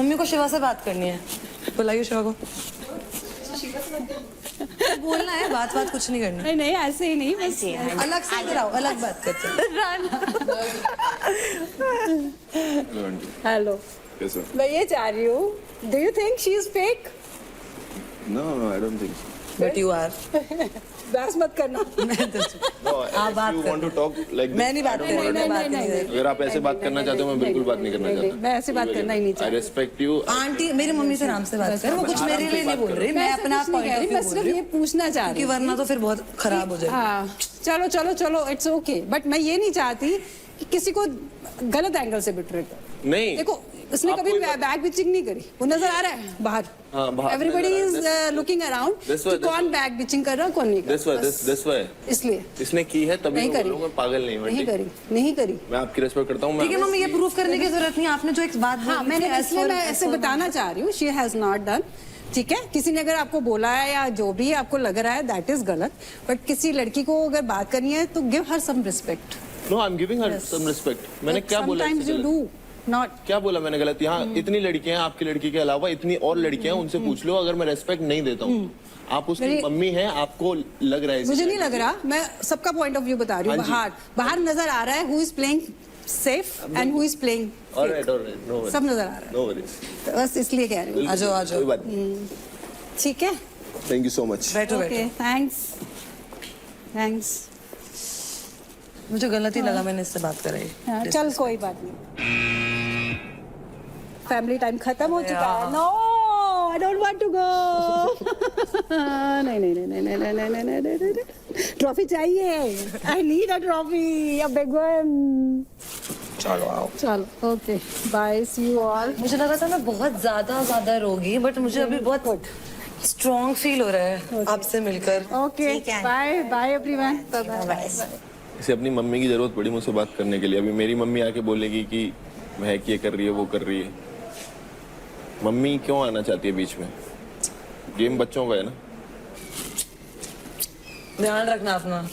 Mummy को शिवा से बात करनी है, बुलाइए शिवा को। बोलना है, बात कुछ नहीं करनी। नहीं नहीं ऐसे ही नहीं, बस अलग से इधर आओ, अलग बात करते हैं। हेलो, कैसे? मैं ये चाह रही हूँ, do you think she is fake? No, I don't think so. But you are. बहस मत करना। No, आप बात if you कर। want to talk like मैं नहीं बात कर रही, मैं बात नहीं कर रही। अगर आप ऐसे बात करना चाहते हो, मैं बिल्कुल बात नहीं करना चाहता। मैं ऐसे बात करना ही नहीं I चाहती। respect you. आंटी मेरी मम्मी से आराम से बात कर, वो कुछ मेरे लिए नहीं बोल रही, मैं अपना ऐसा कुछ नहीं पॉइंट कह ऑफ रही, व्यू मैं बोल सिर्फ रही ये हूँ, पूछना चाह रही क्योंकि हूँ। वरना तो फिर बहुत खराब हो जाएगा। हाँ, चलो चलो चलो, इट्स ओके, बट मैं ये नहीं चाहती कि किसी को गलत एंगल से बिट्रे कर। नहीं, देखो, उसने कभी बैग बिचिंग नहीं करी, वो नजर आ रहा है बाहर। हाँ, बाहर एवरीबडी इज लुकिंग अराउंड कि कौन बैग बिचिंग कर रहा है, कौन नहीं कर रहा। this way. इसलिए इसने की है तभी नहीं मैं करी। बोलूँगा, पागल नहीं नहीं करी, नहीं करी। मैं आपकी रेस्पेक्ट करता हूँ। ठीक है मम्मी, ये प्रूफ करने की जरूरत नहीं, आपने जो एक बात हाँ, बोली मैंने थी, इसलिए मैं ऐसे बताना चाह रही हूँ, शी हैज नॉट डन। ठीक है, किसी ने अगर आपको बोला है या जो भी आपको लग रहा है दैट इज गलत, बट किसी लड़की को अगर बात करनी है तो give her some respect. No, I'm giving her some respect. मैंने क्या बोला? Sometimes you do not. क्या बोला मैंने गलत? यहाँ इतनी लड़कियां हैं, आपकी लड़की के अलावा इतनी और लड़कियां हैं, उनसे पूछ लो अगर मैं रेस्पेक्ट नहीं देता हूँ। आप उसकी मम्मी हैं, आपको लग रहा है? मुझे नहीं लग रहा, मैं सबका पॉइंट ऑफ व्यू बता रही हूँ। बाहर नजर आ रहा है who is playing safe and who is playing. Alright, no worries. सब नजर आ रहा है। No worries. तो बस इसलिए कह रही हूँ। आ जाओ, आ जाओ। कोई बात नहीं। ठीक है, Thank you so much. बैठो ओके, बैठो। थैंक्स। मुझे गलत ही लगा मैंने इससे बात कराई। चल कोई बात नहीं, फैमिली टाइम खत्म हो चुका है। No, I don't want to go. नहीं नहीं नहीं नहीं नहीं नहीं नहीं नहीं नहीं, ट्रॉफी चाहिए। I need a trophy, a big one. चलो आओ। चलो, okay, bye, see you all. मुझे लगा था मैं बहुत ज्यादा रोगी, बट मुझे अभी बहुत स्ट्रॉन्ग फील हो रहा है आपसे मिलकर। Okay, bye bye everyone, bye bye. इसे अपनी मम्मी की जरूरत पड़ी मुझसे बात करने के लिए। अभी मेरी मम्मी आके बोलेगी कि महक ये कर रही है, वो कर रही है। मम्मी क्यों आना चाहती है बीच में? गेम बच्चों का है ना। ध्यान रखना अपना।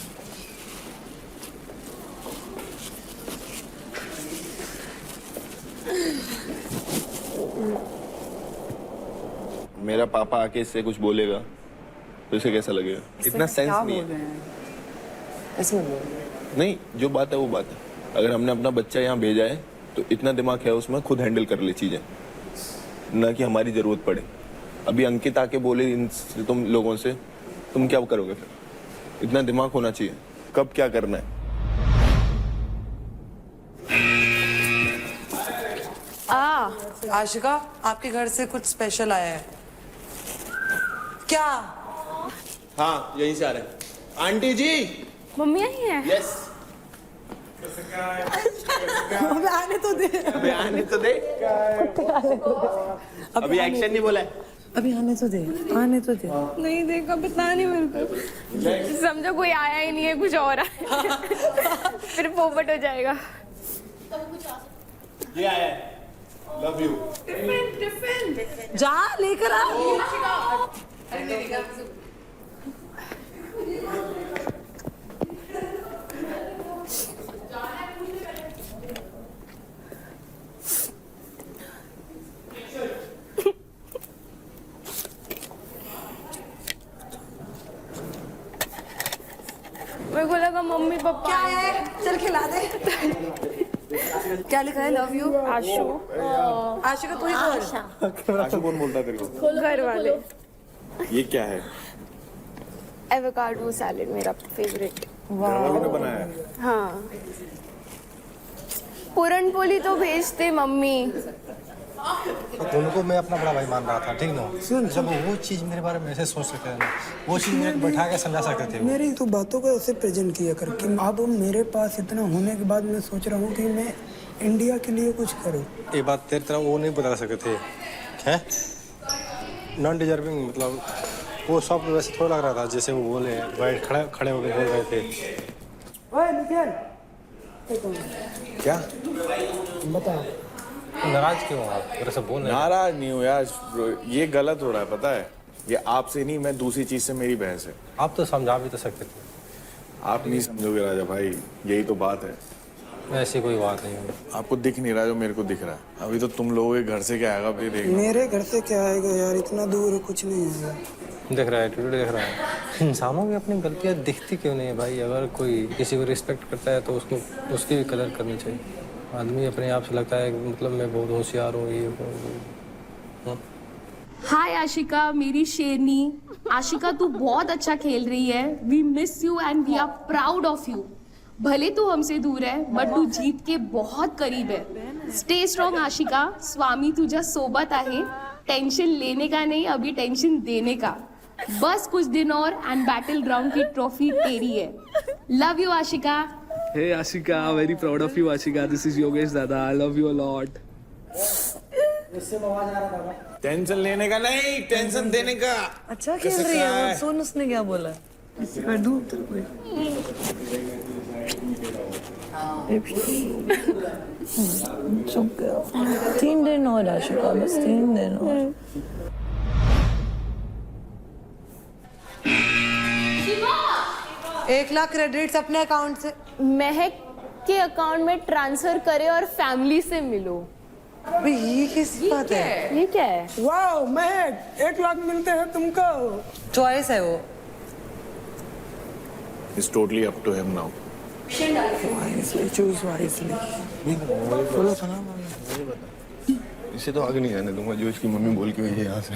मेरा पापा आके इससे कुछ बोलेगा तो इसे कैसा लगेगा? इतना सेंस नहीं है। इसमें बोल। नहीं, जो बात है वो बात है। अगर हमने अपना बच्चा यहाँ भेजा है तो इतना दिमाग है उसमें, खुद हैंडल कर ले चीजें, ना कि हमारी जरूरत पड़े। अभी अंकित आके बोले इन तुम लोगों से, तुम क्या करोगे फिर? इतना दिमाग होना चाहिए, कब क्या करना है। आशिका, आपके घर से कुछ स्पेशल आया है क्या? हाँ, यहीं से आ रहे हैं। आंटी जी। मम्मी आई है? यस। आने तो दे, अबे आने तो दे। अभी एक्शन नहीं बोला है। अभी आने तो दे, आने तो दे। नहीं देखा, पता नहीं मेरे को। समझो कोई आया ही नहीं है, कुछ और आया। फिर पोपट हो जाएगा। ये आया है। Love you. जा लेकर आ। मेरे को लगा मम्मी पापा क्या है? चल खिला दे। क्या लिखा है? लव यू आशु। आशिका, तू ही बोल। आशु कौन बोलता है तेरे को? घर वाले। ये क्या है? एवोकाडो सैलेड मेरा फेवरेट। घर वालों ने बनाया है। हाँ, पूरन पोली तो भेजते मम्मी। उनको मैं अपना बड़ा भाई मान रहा था, ठीक ना? जब वो चीज़ मेरे बारे में ऐसे सोच सकते थे ना, वो चीज़ मेरे को बैठा के समझा सकते थे। मेरी तो बातों को ऐसे प्रेजेंट किया कर कि अब मेरे पास इतना होने के बाद मैं सोच रहा हूँ कि मैं इंडिया के लिए कुछ करूँ। ये बात तेरी तरह वो नहीं बता सकते थे, हैं? नॉन डिजर्विंग, मतलब वो सब वैसे थोड़ा लग रहा था जैसे वो बोले, बैठ खड़े होकर बोल रहे थे। ओए निखिल, क्या बता। नाराज क्यों हो आप? मेरे से बोल रहे हैं। नाराज नहीं हूँ यार, ये गलत हो रहा है, पता है? ये आपसे नहीं, मैं दूसरी चीज से मेरी बहस है। आप तो समझा भी तो सकते थे। आप नहीं समझोगे राजा भाई, यही तो बात है। ऐसी कोई बात नहीं हुई। आपको दिख नहीं रहा जो मेरे को दिख रहा है। अभी तो तुम लोगों के घर से क्या आएगा अभी देखना। मेरे घर से क्या आएगा यार, इतना दूर है, कुछ नहीं आएगा। दिख रहा है, एटीट्यूड दिख रहा है। इंसानों की अपनी गलतियाँ दिखती क्यों नहीं है भाई? अगर कोई किसी को रिस्पेक्ट करता है तो उसको उसकी भी कदर करनी चाहिए। आदमी अपने आप से लगता है कि मतलब मैं बहुत होशियार हूँ, ये हूँ। हाय आशिका, मेरी शेरनी। आशिका तू बहुत अच्छा खेल रही है। We miss you and we are proud of you. भले तू हमसे दूर है बट तू जीत के बहुत करीब है। स्टे स्ट्रॉन्ग आशिका, स्वामी तुझ्या सोबत आहे। टेंशन लेने का नहीं, अभी टेंशन देने का। बस कुछ दिन और एंड बैटल ग्राउंड की ट्रॉफी तेरी है। Love you Ashika. Hey Ashika, very proud of you Ashika. This is Yogesh Dada. I love you a lot. Tension लेने का नहीं, टेंशन देने का। अच्छा खेल रही है वो, सुन उसने क्या बोला। कर दूं तेरे को? 3 दिन और आशिका, बस 3 दिन और। एक लाख क्रेडिट्स अपने अकाउंट से महक के अकाउंट में ट्रांसफर करे और फैमिली से मिलो। अबे ये कैसी बात है? ये क्या है? वाह महक, 1 लाख मिलते हैं तुमको। चॉइस है वो। It's totally up to him now. Wisely, choose wisely. बोलो था ना मैंने। इसे तो आगे नहीं जाने दूंगा जो इसकी मम्मी बोल के गई है यहाँ से।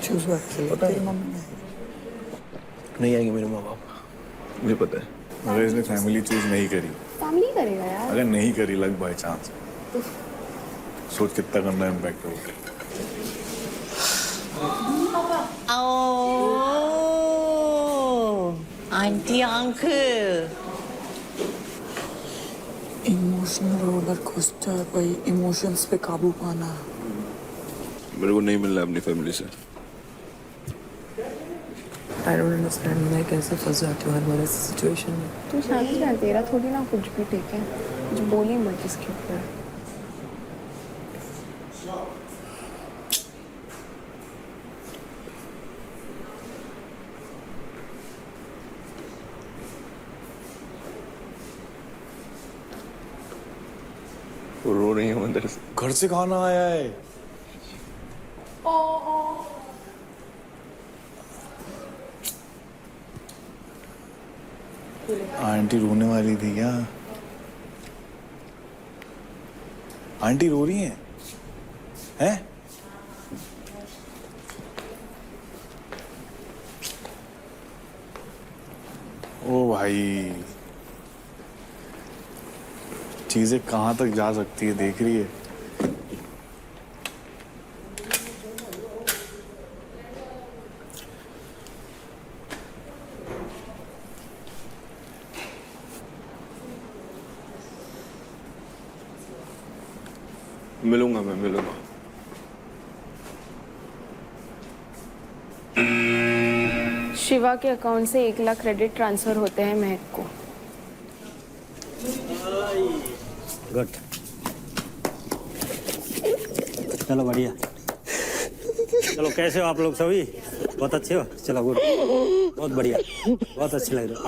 Choose wisely. तेरी मम्मी ने। नहीं आएंगे मेरे माँ बाप, मुझे पता है। अगर इसने फैमिली चूज नहीं करी, फैमिली करेगा यार। अगर नहीं करी लग बाय चांस, सोच कितना करना इम्पैक्ट होगा। Aunty uncle. Emotional roller coaster भाई, इमोशंस पे काबू पाना। मेरे को नहीं मिलना अपनी फैमिली से। I don't understand, मैं कैसे फंस जाती हूँ हर बार ऐसी सिचुएशन में। तू शांत रह, तेरा थोड़ी ना कुछ भी ठीक है। जो बोली मत इसके ऊपर। वो रो रही है अंदर से। घर से खाना आया है। आंटी रोने वाली थी क्या? आंटी रो रही हैं? हैं? ओ भाई, चीजें कहाँ तक जा सकती है देख रही है। मिलूंगा, मैं मिलूंगा। शिवा के अकाउंट से 1 लाख क्रेडिट ट्रांसफर होते हैं महक को। गुड, चलो बढ़िया। चलो कैसे हो आप लोग सभी? बहुत अच्छे हो? चलो गुड, बहुत बढ़िया, बहुत अच्छे लग रहे हो।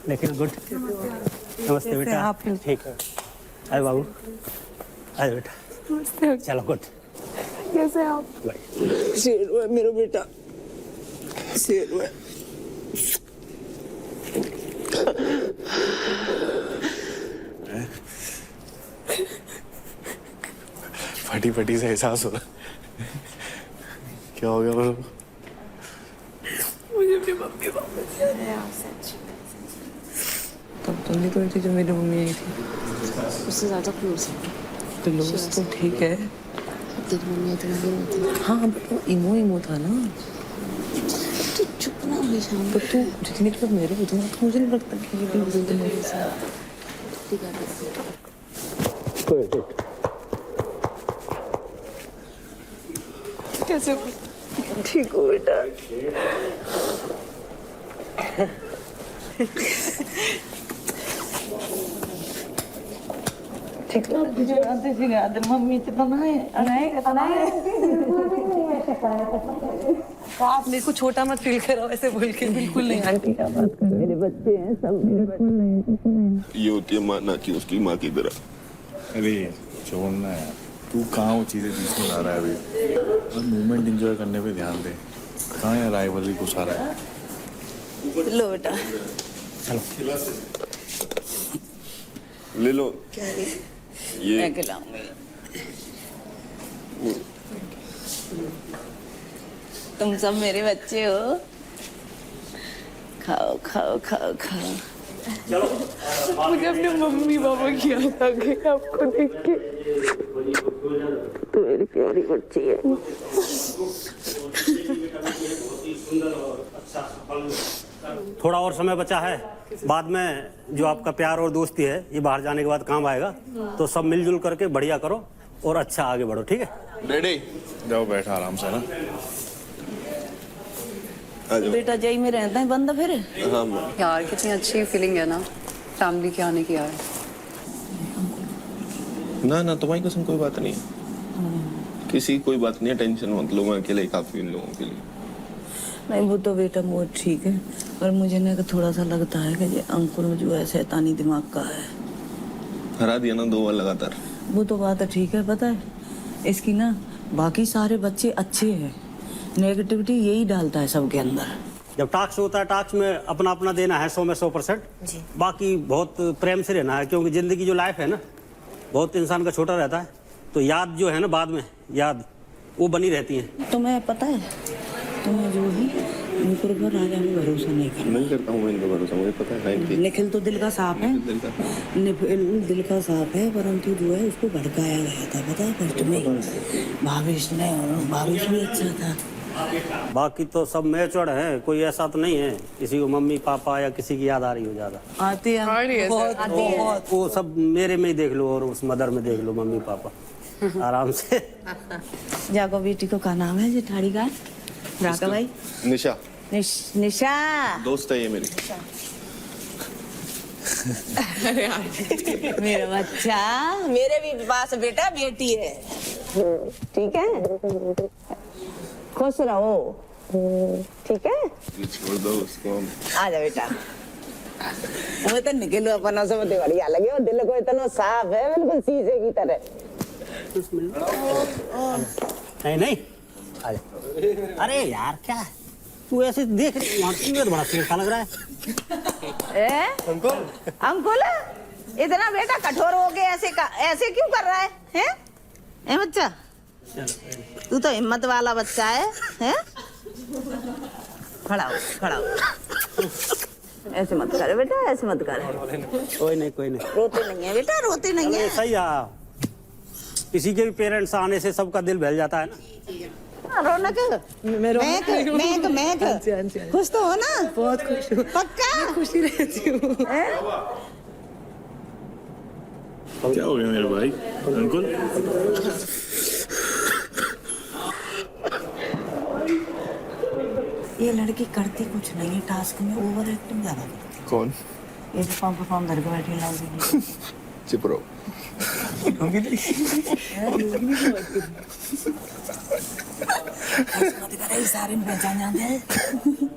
लेकिन गुड। नमस्ते बेटा। ठीक है, आए बाबू, आए बेटा। चलो गुड। कैसे आप? शेर हुआ मेरा बेटा, शेर हुआ। फटी फटी से एहसास हो रहा। क्या हो गया बोलो? मुझे अपनी मम्मी वापस जाना है। तब तुम नहीं थी जो मेरी मम्मी आई थी। उससे ज्यादा क्लोज है। क्लोज तो ठीक है। तेरी मम्मी इतना भी नहीं थी। हाँ बट वो इमो था ना। तू चुप ना हो शाम। पर तू जितनी चुप मेरे को उतना तो मुझे नहीं लगता कि ये भी बोलते मेरे साथ। कैसे ठीक हो बेटा? ठीक है मम्मी आप मेरे को छोटा मत फील करो ऐसे बोल के। बिल्कुल नहीं आंटी, क्या बात कर, मेरे बच्चे हैं सब, मेरे बच्चे नहीं। ये होती है माँ ना कि उसकी माँ की तरह। अरे छोड़ना यार, तू कहाँ वो चीज़ें बीच में ला रहा है अभी? और मूवमेंट एंजॉय करने पे ध्यान दे। कहाँ यार राइवलरी घुसा रहा है? लो बेटा, ले लो। क्या है ये मैं खिलाऊंगी। तुम सब मेरे बच्चे हो, खाओ खाओ खाओ खाओ। मुझे अपने मम्मी पापा की याद आ गई आपको देख के। तू मेरी प्यारी बच्ची है। थोड़ा और समय बचा है, बाद में जो आपका प्यार और दोस्ती है ये बाहर जाने के बाद काम आएगा। तो सब मिलजुल करके बढ़िया करो और अच्छा आगे बढ़ो, ठीक है? रेडी? जाओ बैठा आराम से ना। बेटा जय में रहता है बंदा फिर। हाँ माँ। यार कितनी अच्छी फीलिंग है ना फैमिली के आने की यार। ना ना तुम्हारी कसम कोई बात नहीं है, किसी कोई बात नहीं है, टेंशन मत लो, मैं अकेले ही काफी इन लोगों के लिए। नहीं वो तो बेटा बहुत ठीक है, पर मुझे ना थोड़ा सा लगता है कि ये अंकुर जो है शैतानी दिमाग का है। हरा दिया ना 2 बार लगातार। वो तो बात है ठीक है, पता है इसकी ना बाकी सारे बच्चे अच्छे हैं, नेगेटिविटी यही डालता है सबके अंदर। जब टास्क होता है टास्क में अपना अपना देना है 100 में 100%। बाकी बहुत प्रेम से रहना है, क्योंकि जिंदगी जो लाइफ है ना बहुत इंसान का छोटा रहता है, तो याद जो है ना बाद में याद वो बनी रहती है। तुम्हें पता है, तुम्हें जो भी अंकुर पर राजा में भरोसा नहीं करना। नहीं करता हूँ मैं इनका भरोसा, मुझे पता है इनकी। निखिल तो दिल का साफ है, दिल का साफ है, परंतु जो है उसको भड़काया गया था, पता है फर्स्ट में भावेश ने, और भावेश भी अच्छा था। बाकी तो सब मैच्योर्ड है, कोई ऐसा तो नहीं है किसी को मम्मी पापा या किसी की याद आ रही हो ज्यादा। आती है बहुत, बहुत। वो सब मेरे में ही देख लो और उस मदर में देख लो, मम्मी पापा आराम से। जागो बेटी को क्या नाम है जेठाड़ी का? राका भाई? निशा। निशा दोस्त है ये मेरी। मेरा बच्चा, मेरे भी पास बेटा बेटी है, ठीक है? खुश रहो, ठीक है? छोड़ दो उसको। आ जा बेटा। वो तो निकलो अपना सब बढ़िया लगे, और दिल को इतना साफ है बिल्कुल शीशे की तरह। नहीं नहीं आ जा। अरे यार क्या है तू ऐसे देख रही है, बड़ा सीरियस लग रहा है। अंकुल इतना बेटा कठोर हो गए, ऐसे क्यों कर रहा है? हैं बच्चा, तू तो हिम्मत वाला बच्चा है, हैं? खड़ा हो। ऐसे मत कर बेटा, ऐसे मत कर। कोई नहीं रोते नहीं है बेटा, रोते नहीं है। सही है, किसी के भी पेरेंट्स आने से सबका दिल बहल जाता है ना। रौनक, महक, खुश तो हो ना? बहुत खुश हूँ, पक्का खुशी रहती हूँ। क्या हो गया मेरे भाई? अंकुल ये लड़की करती कुछ नहीं, टास्क में ओवर एक्टिंग ज्यादा करती। कौन? ये तो पाम धर के बैठी लाऊंगी। चुप रहो। सारे में पहचान जाते हैं।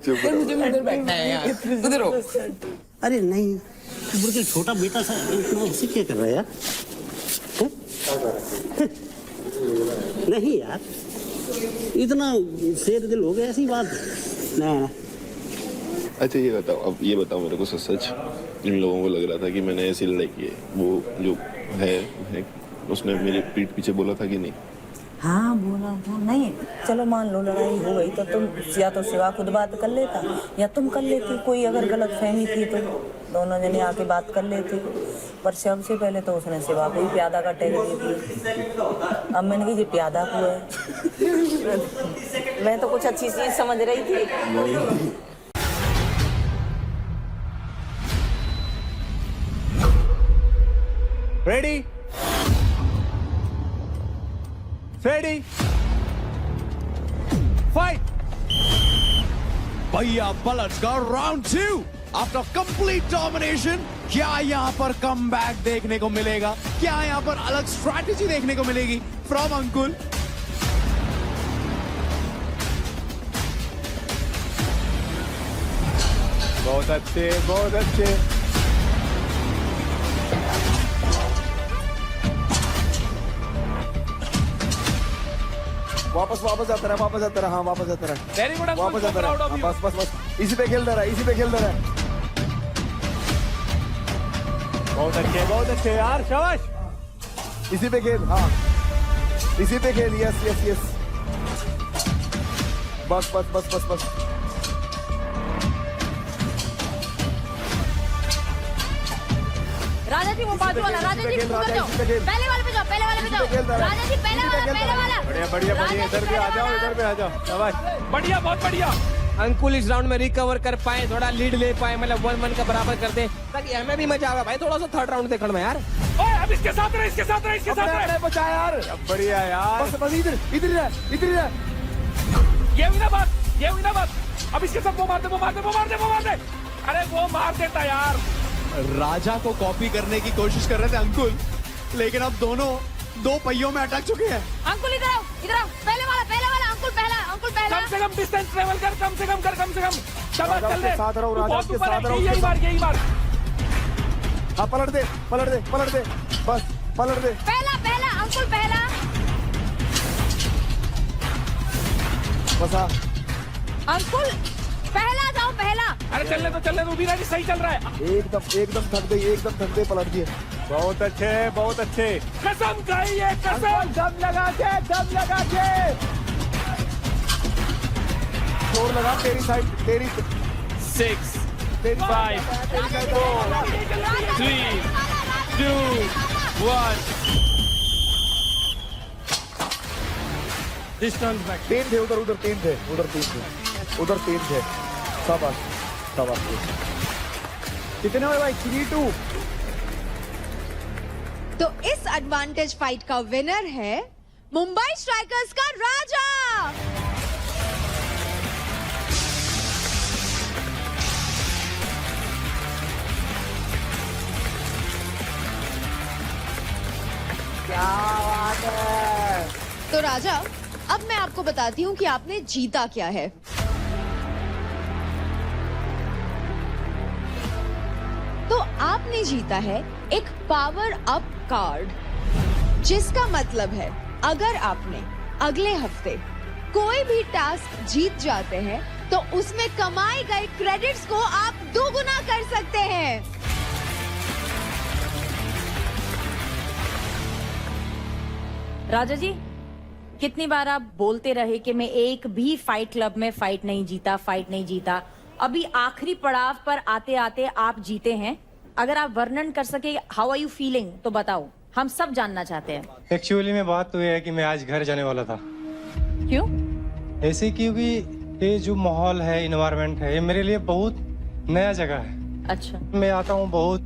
चुप रहो। मुझे उधर बैठना है यार, उधर हो। अरे नहीं बिल्कुल छोटा बेटा सा ऐसे क्या कर रहा है यार? नहीं यार इतना शेर दिल हो गया, ऐसी बात नहीं। अच्छा ये बताओ, अब ये बताओ मेरे को सच सच, इन लोगों को लग रहा था कि मैंने ऐसी लड़ाई की है, वो जो है उसने मेरे पीठ पीछे बोला था कि नहीं? हाँ बोला था। नहीं चलो मान लो लड़ाई हो गई तो तुम या तो शिवा खुद बात कर लेता या तुम कर लेती, कोई अगर गलत फहमी थी तो दोनों जने आके बात कर लेते, पर सबसे पहले तो उसने शिवा को ही प्यादा का टैग दे दिया। अब मैंने कहा ये प्यादा को है। मैं तो कुछ अच्छी चीज समझ रही थी। Ready? Ready? Fight! भैया पलट का राउंड 2 आफ्टर कंप्लीट डोमिनेशन क्या यहाँ पर कमबैक देखने को मिलेगा? क्या यहाँ पर अलग स्ट्रैटेजी देखने को मिलेगी फ्रॉम अंकुल? बहुत अच्छे, बहुत अच्छे। वापस जाता रहा, वापस जाता रहा, हाँ वापस जाता रहा। वेरी गुड, वापस जाता रहा, हाँ, बस इसी पे खेलता रहा, इसी पे खेलता रहा। बहुत अच्छे यार, शाबाश। इसी पे खेल, हाँ इसी पे खेल, यस यस यस। बस राजा जी वो बाजू वाला, राजा जी उधर जाओ, पहले वाले पे जाओ, पहले वाले पे जाओ। राजा जी पहले वाला। बढ़िया, इधर पे आ जाओ, शाबाश। बढ़िया, बहुत बढ़िया। अंकुल इस राउंड में रिकवर कर पाए, थोड़ा लीड ले पाए, मतलब 1-1 का बराबर कर दे, ताकि हमें भी मजा आवे भाई। थोड़ा सा थर्ड राउंड देखने में यार। ओए अब इसके साथ रहे। बचा यार, बढ़िया यार। बस इधर रह। ये हुई ना बात। अब इसके साथ वो मार दे। अरे वो मार देता यार। राजा को कॉपी करने की कोशिश कर रहे थे अंकुल, लेकिन अब दोनों 2 पहियों में अटक चुके हैं। अंकुल इधर आओ, पहले वाला, अंकुल पहला। कम से कम डिस्टेंस ट्रेवल कर, कम से कम। शाबाश, चल दे। साथ रहो, राजा बहुत के ऊपर है, साथ रहो। यही बार। हाँ पलट दे, बस पलट दे। पहला, अंकुल पहला। बस हाँ, अंकुल पहला जाओ, पहला। अरे चलने तो भी राजी, सही चल रहा है। एकदम थक गई, पलट दिए। बहुत अच्छे। कसम खाई है, कसम। दम लगा के जोर लगा, तेरी साइड, तेरी 6, 5, 4, 3, 2, 1। Distance back. 3 थे उधर 3 थे। शाबाश। कितने हुए भाई? 3-2। तो इस एडवांटेज फाइट का विनर है मुंबई स्ट्राइकर्स का राजा। क्या बात है। तो राजा, अब मैं आपको बताती हूँ कि आपने जीता क्या है। तो आपने जीता है एक पावर अप कार्ड, जिसका मतलब है अगर आपने अगले हफ्ते कोई भी टास्क जीत जाते हैं तो उसमें कमाए गए क्रेडिट्स को आप 2 गुना कर सकते हैं। राजा जी, कितनी बार आप बोलते रहे कि मैं एक भी फाइट क्लब में फाइट नहीं जीता। अभी आखिरी पड़ाव पर आते आते आप जीते हैं। अगर आप वर्णन कर सके हाउ आर यू फीलिंग तो बताओ, हम सब जानना चाहते हैं। एक्चुअली में बात तो ये है कि मैं आज घर जाने वाला था। क्यों? ऐसे क्योंकि ये जो माहौल है, इन्वायरमेंट है, ये मेरे लिए बहुत नया जगह है। अच्छा। मैं आता हूँ बहुत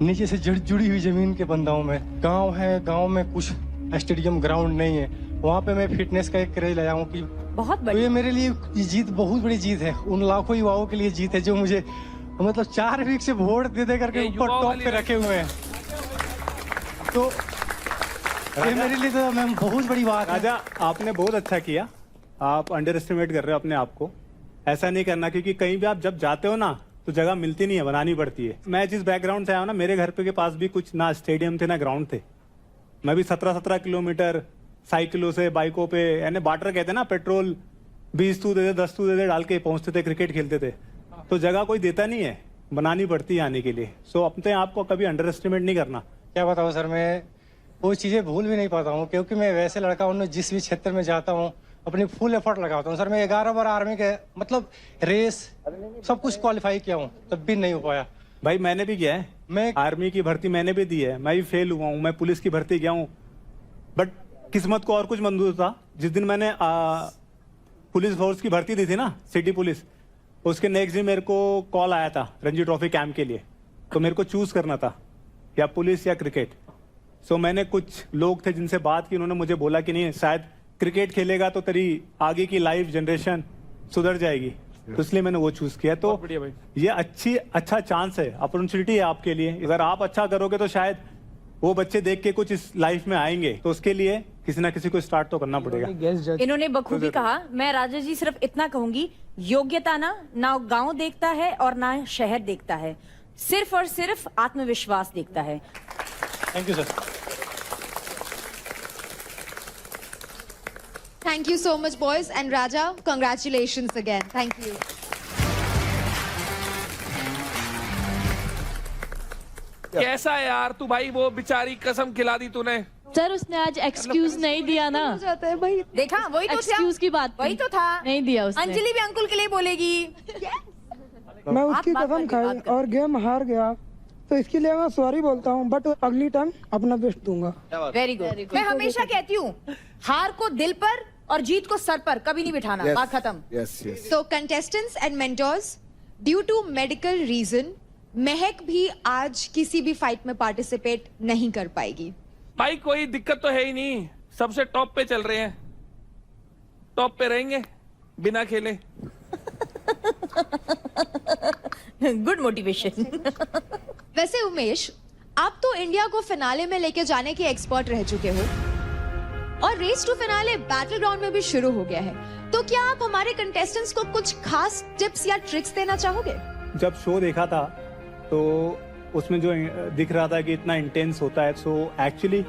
नीचे से जुड़ी हुई जमीन के बंदा हूँ मैं। गाँव है, गाँव में कुछ स्टेडियम ग्राउंड नहीं है, वहाँ पे मैं फिटनेस का एक क्रेज लाया हूँ कि बहुत तो बढ़िया। ये मेरे लिए जीत बहुत बड़ी जीत है, उन लाखों युवाओं के लिए जीत है जो मुझे मतलब 4 वीक से वोट दे करके ऊपर टॉप पे रखे हुए हैं। तो ये मेरे लिए तो मैम बहुत बड़ी बात है। राजा, आपने बहुत अच्छा किया। आप अंडर एस्टिमेट कर रहे हो अपने आप को। ऐसा नहीं करना, क्योंकि कहीं भी आप जब जाते हो ना तो जगह मिलती नहीं है, बनानी पड़ती है। मैं जिस बैकग्राउंड से आया हूँ ना, मेरे घर पे के पास भी कुछ ना स्टेडियम थे ना ग्राउंड थे। मैं भी 17-17 किलोमीटर साइकिलों से, बाइकों पे, यानी बार्टर कहते हैं ना, पेट्रोल 20 तू दे दे 10 तू दे दे डाल के पहुंचते थे, क्रिकेट खेलते थे। तो जगह कोई देता नहीं है, बनानी पड़ती है आने के लिए। सो अपने आप को कभी अंडर एस्टिमेट नहीं करना। क्या बताऊँ सर, मैं वो चीज़ें भूल भी नहीं पाता हूँ, क्योंकि मैं वैसे लड़का हूँ जिस भी क्षेत्र में जाता हूँ अपनी फुल एफर्ट लगाता हूँ। सर मैं 11 बार आर्मी के मतलब रेस सब कुछ क्वालिफाई किया हूँ, तब भी नहीं हो पाया। भाई मैंने भी किया है, मैं आर्मी की भर्ती मैंने भी दी है, मैं भी फेल हुआ हूँ। मैं पुलिस की भर्ती गया हूँ, बट किस्मत को और कुछ मंजूर था। जिस दिन मैंने पुलिस फोर्स की भर्ती दी थी ना, सिटी पुलिस, उसके नेक्स्ट दिन मेरे को कॉल आया था रणजी ट्रॉफी कैंप के लिए। तो मेरे को चूज करना था या पुलिस या क्रिकेट। सो मैंने कुछ लोग थे जिनसे बात की, उन्होंने मुझे बोला कि नहीं, शायद क्रिकेट खेलेगा तो तेरी आगे की लाइफ जनरेशन सुधर जाएगी, तो इसलिए मैंने वो चूज किया। तो बढ़िया भाई। ये अच्छा चांस है, अपॉर्चुनिटी है आपके लिए। अगर आप अच्छा करोगे तो शायद वो बच्चे देख के कुछ इस लाइफ में आएंगे, तो उसके लिए किसी ना किसी को स्टार्ट तो करना पड़ेगा। इन्होंने बखूबी कहा। मैं राजा जी सिर्फ इतना कहूंगी, योग्यता ना गांव देखता है और ना शहर देखता है, सिर्फ और सिर्फ आत्मविश्वास देखता है। Thank you sir. Thank you so much, boys. And Raja, congratulations again. Thank you. कैसा है यार तू भाई, वो बेचारी कसम खिला दी तूने। सर उसने आज एक्सक्यूज नहीं दिया ना। जाता है भाई। देखा, वही तो था। एक्सक्यूज की बात वही तो था। नहीं दिया उसने। अंजलि भी अंकुल के लिए बोलेगी। मैं उसकी कसम खाई और गेम हार गया, तो इसके लिए मैं सॉरी बोलता हूँ, बट अगली टाइम अपना बेस्ट दूंगा। Very good. मैं हमेशा कहती हूँ, हार को दिल पर और जीत को सर पर कभी नहीं बिठाना। बात खत्म। So contestants and mentors, due to medical reason, महक भी आज किसी भी फाइट में पार्टिसिपेट नहीं कर पाएगी। भाई कोई दिक्कत तो है ही नहीं, सबसे टॉप पे चल रहे हैं, टॉप पे रहेंगे बिना खेले। Good motivation. वैसे उमेश, आप तो इंडिया को फिनाले में लेके जाने के एक्सपर्ट रह चुके हो और race to finale battleground में भी शुरू हो गया है, तो क्या आप हमारे कंटेस्टेंट्स को कुछ खास टिप्स या ट्रिक्स देना चाहोगे? जब शो देखा था तो उसमें जो दिख रहा था कि इतना इंटेंस होता है, सो एक्चुअली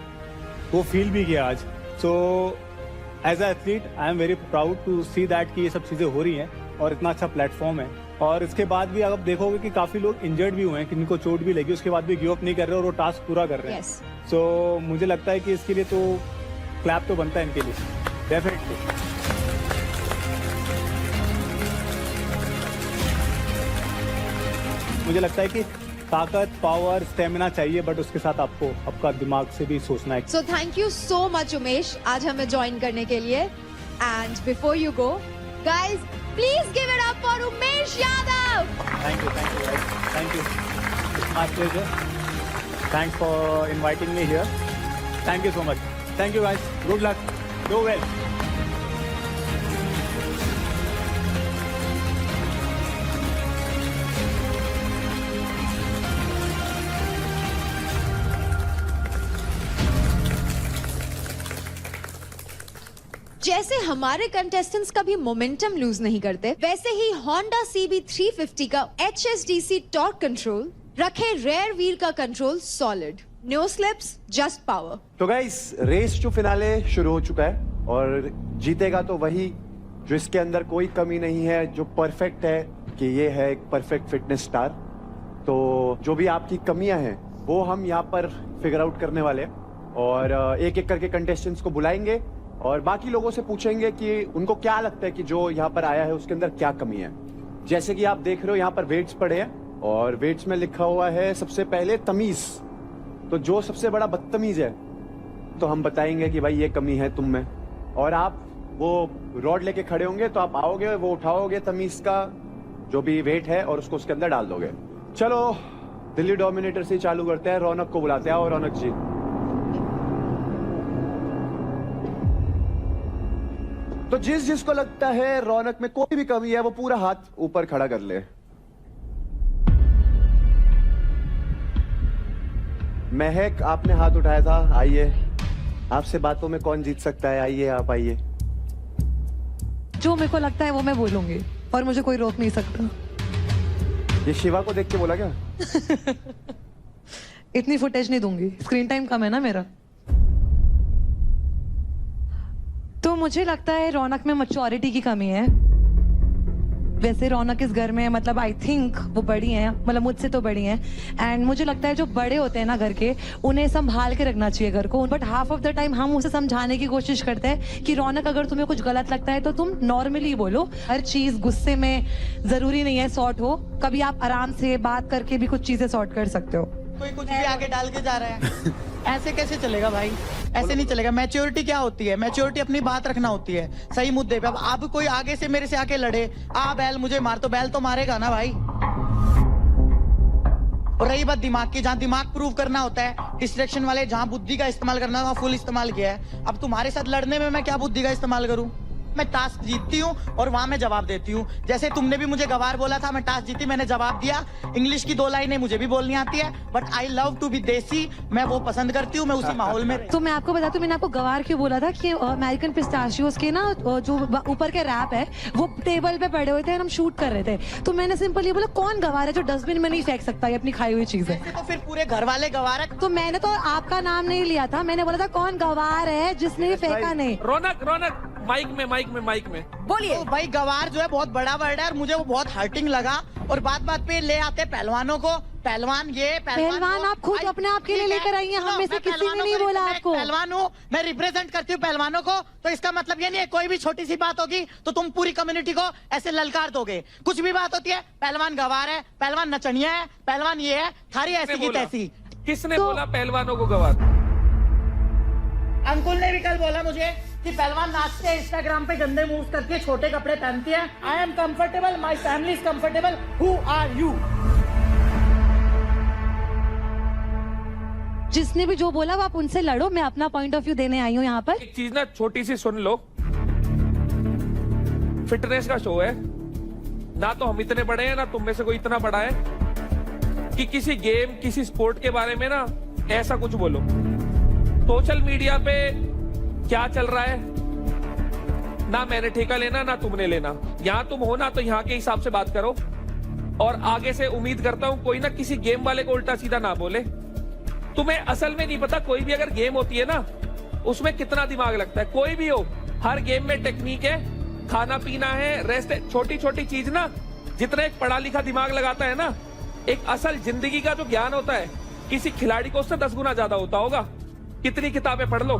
वो फील भी किया आज। So as a athlete I am very proud to see that कि ये सब चीज़ें हो रही हैं और इतना अच्छा प्लेटफॉर्म है। और इसके बाद भी आप देखोगे कि काफ़ी लोग इंजर्ड भी हुए हैं, किनको चोट भी लगी, उसके बाद भी गिव अप नहीं कर रहे और वो टास्क पूरा कर रहे हैं। सो मुझे लगता है कि इसके लिए तो क्लैप तो बनता है इनके लिए, डेफिनेटली। मुझे लगता है कि ताकत, पावर, स्टेमिना चाहिए, बट उसके साथ आपको आपका दिमाग से भी सोचना है। So thank you so much Umesh, आज हमें ज्वाइन करने के लिए। And before you go, guys please give it up for Umesh Yadav. Thank you guys. Thank you. It's my pleasure. Thanks for inviting me here. Thank you so much. Thank you guys. Good luck. Do well. जैसे हमारे contestants कभी momentum loose नहीं करते, वैसे ही Honda CB350 का HSDC torque control रखे rear wheel का control solid. No slips, just power. तो गाइस, रेस टू फिनाले शुरू हो चुका है और जीतेगा तो वही जो इसके अंदर कोई कमी नहीं है, जो परफेक्ट है कि ये है एक परफेक्ट फिटनेस स्टार। तो जो भी आपकी कमियां हैं वो हम यहाँ पर फिगर आउट करने वाले हैं और एक एक करके कंटेस्टेंट्स को बुलाएंगे और बाकी लोगों से पूछेंगे कि उनको क्या लगता है कि जो यहाँ पर आया है उसके अंदर क्या कमी है। जैसे कि आप देख रहे हो यहाँ पर वेट्स पड़े हैं और वेट्स में लिखा हुआ है सबसे पहले तमीज। तो जो सबसे बड़ा बदतमीज है तो हम बताएंगे कि भाई ये कमी है तुम में, और आप वो रॉड लेके खड़े होंगे तो आप आओगे, वो उठाओगे तमीज का जो भी वेट है और उसको उसके अंदर डाल दोगे। चलो दिल्ली डोमिनेटर से चालू करते हैं, रौनक को बुलाते हैं। और रौनक जी, तो जिसको लगता है रौनक में कोई भी कमी है वो पूरा हाथ ऊपर खड़ा कर ले। महक, आपने हाथ उठाया था, आइए। आपसे बातों में कौन जीत सकता है, आइए आप आइए। जो मेरे को लगता है वो मैं बोलूंगी और मुझे कोई रोक नहीं सकता। ये शिवा को देख के बोला क्या? इतनी फुटेज नहीं दूंगी, स्क्रीन टाइम कम है ना मेरा। तो मुझे लगता है रौनक में मैच्योरिटी की कमी है। वैसे रौनक इस घर में मतलब आई थिंक वो बड़ी हैं, मतलब मुझसे तो बड़ी हैं, एंड मुझे लगता है जो बड़े होते हैं ना घर के, उन्हें संभाल के रखना चाहिए घर को। But half of the time हम उसे समझाने की कोशिश करते हैं कि रौनक अगर तुम्हें कुछ गलत लगता है तो तुम नॉर्मली बोलो, हर चीज गुस्से में जरूरी नहीं है सॉर्ट हो, कभी आप आराम से बात करके भी कुछ चीजें सॉर्ट कर सकते हो। कोई कुछ भी आगे डाल के जा रहा है, ऐसे कैसे चलेगा भाई? ऐसे नहीं चलेगा। मैच्योरिटी क्या होती है? मैच्योरिटी अपनी बात रखना होती है सही मुद्दे पे। अब कोई आगे से मेरे से आके लड़े, आ बैल मुझे मार, तो बैल तो मारेगा ना भाई। और रही बात दिमाग की, जहाँ दिमाग प्रूव करना होता है, डिस्ट्रैक्शन वाले जहाँ बुद्धि का इस्तेमाल करना है वहाँ फुल इस्तेमाल किया है। अब तुम्हारे साथ लड़ने में मैं क्या बुद्धि का इस्तेमाल करूँ? मैं टास्क जीतती हूँ और वहाँ मैं जवाब देती हूँ। जैसे तुमने भी मुझे गवार बोला था, मैं टास्क जीती, मैंने जवाब दिया। इंग्लिश की 2 लाइनें मुझे भी बोलनी आती है, but I love to be desi, मैं वो पसंद करती हूँ, मैं उसी माहौल में। तो मैं आपको बताती हूँ, मैंने आपको गवार क्यों बोला था कि अमेरिकन पिस्ताशियोज के ना जो ऊपर के रैप है वो टेबल पे पड़े हुए थे और हम शूट कर रहे थे, तो मैंने सिंपल ये बोला कौन गवार है जो डस्टबिन में नहीं फेंक सकता है अपनी खाई हुई चीजें। तो फिर पूरे घर वाले गवार है। तो मैंने तो आपका नाम नहीं लिया था, मैंने बोला था कौन गवार है जिसने ये फेंका नहीं। रौनक माइक में बोलिए। तो भाई गवार जो है बहुत बड़ा वर्ड है और मुझे वो बहुत हर्टिंग लगा, और बात पे ले आते पहलवानों को, पहलवान ये पहलवान आप खुद अपने आप के लिए लेकर आई हैं, हम में से किसी ने नहीं बोला आपको। पहलवान हूँ, मैं रिप्रेजेंट करती हूँ पहलवानों को, तो इसका मतलब ये नहीं है कोई भी छोटी सी बात होगी तो तुम पूरी कम्युनिटी को ऐसे ललकार दोगे। कुछ भी बात होती है पहलवान गवार है, पहलवान नचनिया है, पहलवान ये है, थारी ऐसी की तैसी। किसने बोला पहलवानों को गवार? अंकुल ने भी कल बोला मुझे कि पहलवान नाचते हैं, इंस्टाग्राम पे गंदे मूव्स करके छोटे कपड़े पहनती है। I am comfortable, my family is comfortable, who are you? जिसने भी जो बोला वो आप उनसे लड़ो, मैं अपना पॉइंट ऑफ व्यू देने आई हूँ यहाँ पर। एक चीज ना छोटी सी सुन लो, फिटनेस का शो है ना, तो हम इतने बड़े हैं ना तुम में से कोई इतना बड़ा है कि किसी गेम किसी स्पोर्ट के बारे में ना ऐसा कुछ बोलो। सोशल मीडिया पे क्या चल रहा है ना मैंने ठेका लेना ना तुमने लेना, यहाँ तुम हो ना तो यहाँ के हिसाब से बात करो, और आगे से उम्मीद करता हूँ कोई ना किसी गेम वाले को उल्टा सीधा ना बोले। तुम्हें असल में नहीं पता, कोई भी अगर गेम होती है ना उसमें कितना दिमाग लगता है, कोई भी हो, हर गेम में टेक्निक है, खाना पीना है, रेस्ट है, छोटी छोटी चीज ना जितना एक पढ़ा लिखा दिमाग लगाता है ना, एक असल जिंदगी का जो ज्ञान होता है किसी खिलाड़ी को उससे 10 गुना ज्यादा होता होगा। कितनी किताबें पढ़ लो।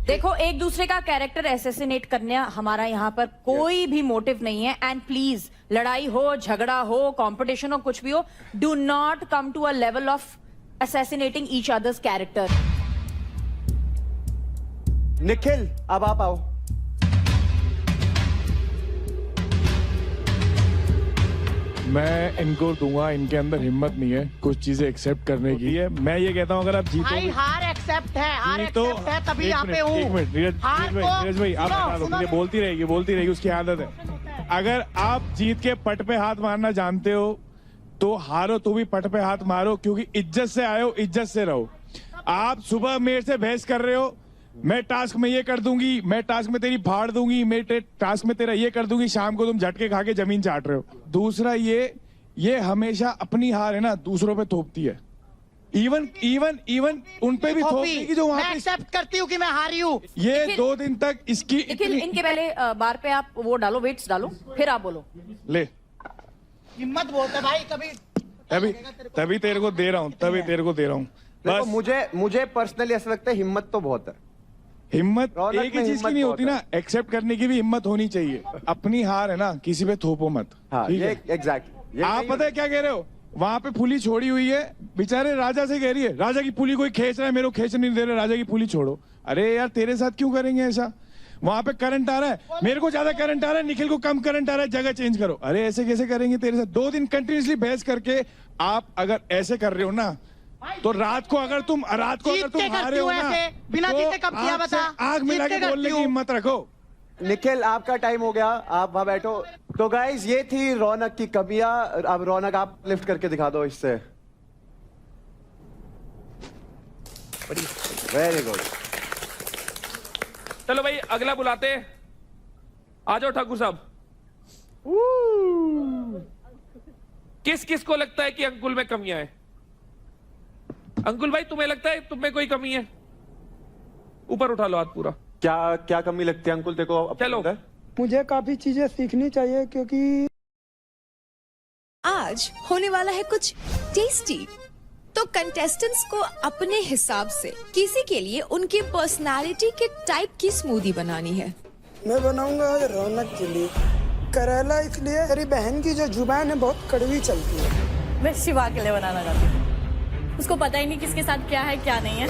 देखो, एक दूसरे का कैरेक्टर एसेसिनेट करने हमारा यहाँ पर कोई भी मोटिव नहीं है। एंड प्लीज, लड़ाई हो, झगड़ा हो, कंपटीशन हो, कुछ भी हो, do not come to a level of assassinating each other's character. Nikhil, अब आप आओ। मैं इनको दूंगा, इनके अंदर हिम्मत नहीं है कुछ चीजें एक्सेप्ट करने की है। मैं ये कहता हूँ अगर आप जीतो भाई, हार एक्सेप्ट है, हार तो एक्सेप्ट है, तभी यहाँ पे हूँ। एक मिनट नीरज भाई आप बता दो, मुझे बोलती रहेगी उसकी आदत है। अगर आप जीत के पट पे हाथ मारना जानते हो तो हारो तो भी पट पे हाथ मारो, क्योंकि इज्जत से आए हो, इज्जत से रहो। आप सुबह मेरे से बहस कर रहे हो, मैं टास्क में ये कर दूंगी, मैं टास्क में तेरी फाड़ दूंगी, मैं टास्क में तेरा ये कर दूंगी, शाम को तुम झटके खा के जमीन चाट रहे हो। दूसरा ये हमेशा अपनी हार है ना दूसरों पे थोपती है, इवन उन पे भी थोपती की जो वहां पे एक्सेप्ट करती हूँ कि मैं हारी हूँ। ये 2 दिन तक इसकी इनके पहले बार पे आप वो डालो, वेट्स डालो, फिर आप बोलो। ले हिम्मत बहुत है भाई, तभी तेरे को दे रहा हूँ, देखो, मुझे पर्सनली ऐसा लगता है हिम्मत तो बहुत है। हिम्मत एक ही चीज की नहीं होती ना, एक्सेप्ट करने की भी हिम्मत होनी चाहिए। अपनी हार है ना किसी पे थोपो मत। हाँ, ठीक है? एग्जैक्टली। आप पता है क्या कह रहे हो, वहां पे पुली छोड़ी हुई है, बेचारे राजा से कह रही है राजा की पुली कोई खींच रहा है, मेरे को खींच नहीं दे रहे, राजा की पुली छोड़ो। अरे यार तेरे साथ क्यों करेंगे ऐसा, वहां पे करंट आ रहा है, मेरे को ज्यादा करंट आ रहा है, निखिल को कम करंट आ रहा है, जगह चेंज करो। अरे ऐसे कैसे करेंगे तेरे साथ? 2 दिन कंटिन्यूसली बहस करके आप अगर ऐसे कर रहे हो ना, तो रात को अगर तुम हारे हो ना, बिना जीते कब किया बता? आग मिला के बोलने की हिम्मत रखो। निखिल, आपका टाइम हो गया, आप वहां बैठो। तो गाइज, ये थी रौनक की कमियां। अब रौनक आप लिफ्ट करके दिखा दो इससे। Very good. चलो भाई अगला बुलाते हैं, आ जाओ ठाकुर साहब। किस किस को लगता है कि अंकुल में कमियां है? अंकुल भाई, तुम्हें लगता है तुम में कोई कमी है? ऊपर उठा लो हाथ पूरा। क्या कमी लगती है अंकुल तेरे को? चलो, मुझे काफी चीजें सीखनी चाहिए, क्योंकि आज होने वाला है कुछ टेस्टी, तो कंटेस्टेंट्स को अपने हिसाब से किसी के लिए उनकी पर्सनालिटी के टाइप की स्मूदी बनानी है। मैं बनाऊंगा आज रौनक के लिए करेला, इसलिए मेरी बहन की जो जुबान है बहुत कड़वी चलती है। मैं शिवा के लिए बनाना चाहती हूँ। उसको पता ही नहीं किसके साथ क्या है क्या नहीं है,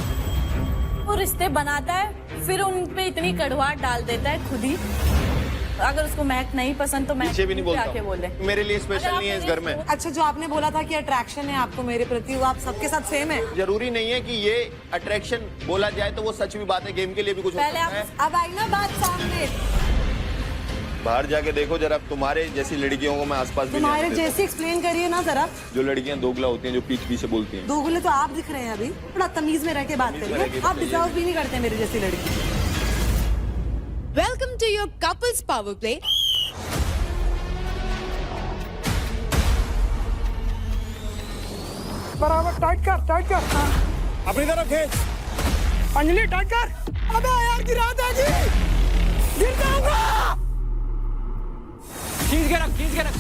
वो रिश्ते बनाता है फिर उन पे इतनी कड़वाहट डाल देता है खुद ही। अगर उसको महक नहीं पसंद तो मैं पीछे भी नहीं बोलता आके बोले हूँ। मेरे लिए स्पेशल नहीं है इस घर में। अच्छा, जो आपने बोला था कि अट्रैक्शन है आपको मेरे प्रति, वो आप सबके साथ सेम है? जरूरी नहीं है कि ये अट्रैक्शन बोला जाए तो वो सच भी बात है, गेम के लिए भी कुछ हो पहले सकता है। अब आई ना बात सामने। बाहर जाके देखो जरा, तुम्हारे जैसी लड़कियों को मैं आसपास भी नहीं तुम्हारे आने देता। जैसी एक्सप्लेन करिए ना जरा। जो लड़कियां दोगला होती हैं, जो पीछे पीछे बोलती हैं। दोगले तो आप दिख रहे हैं अभी, थोड़ा तमीज में रह के बात तमीज में रह करिए। के आप बताइए। डिजर्व भी नहीं करते मेरी जैसी लड़की। Welcome to your couples power play. बराबर टाइट कर अपनी तरफ खींच। अंजलि टाइट कर। अबे यार गिरा देगी, गिर जाऊंगा। खींच के रख।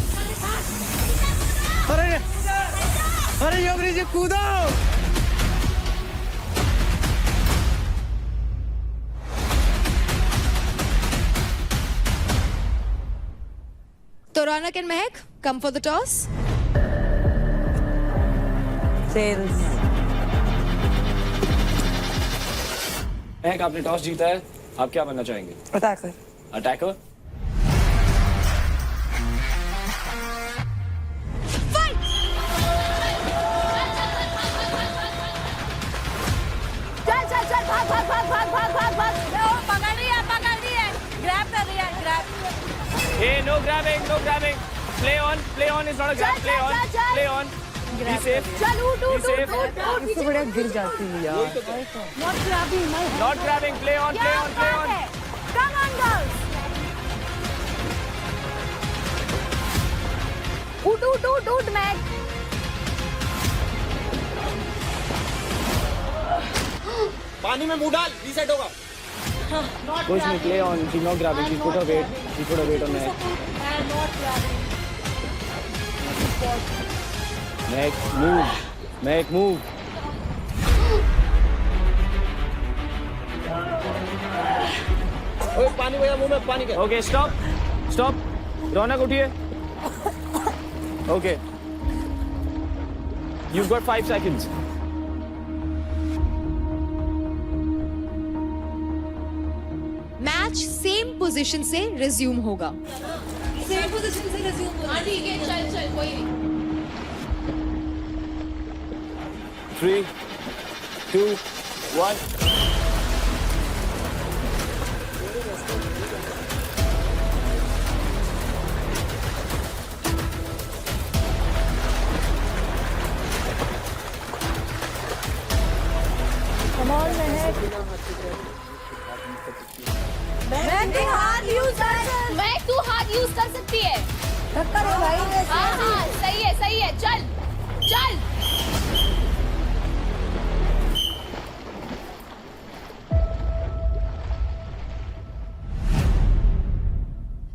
अरे योगरी जी कूदो। तो Raunak and Mahak, come for the toss. Tails. Mahak, आपने टॉस जीता है, आप क्या बनना चाहेंगे? अटैकर। अटैकर? चल भाग। पकड़ रही है, ग्रैब कर रही है, grab. Hey, no grabbing. Play on is not a grab. Play on. Be safe. चल उठ। इससे बढ़िया गिर जाती है यार। Not grabbing. Play on. Come on, girls. उठ मैक। पानी में मुंह डाल, रीसेट होगा। Push me. Play on. She's not grabbing. She put her weight on Mahak. Mahak, move. ओए पानी भैया, मुंह में पानी का। Okay, stop. रौनक उठिए. Okay. You've got 5 seconds. Match same position से रिज्यूम होगा। सेम पोजीशन से रिज्यूम होगा। हाँ ठीक है, चल कोई नहीं। 3, 2, 1. कमाल में है। तू हाथ यूज कर सकती है। टक्कर है भाई। हाँ, सही है, चल।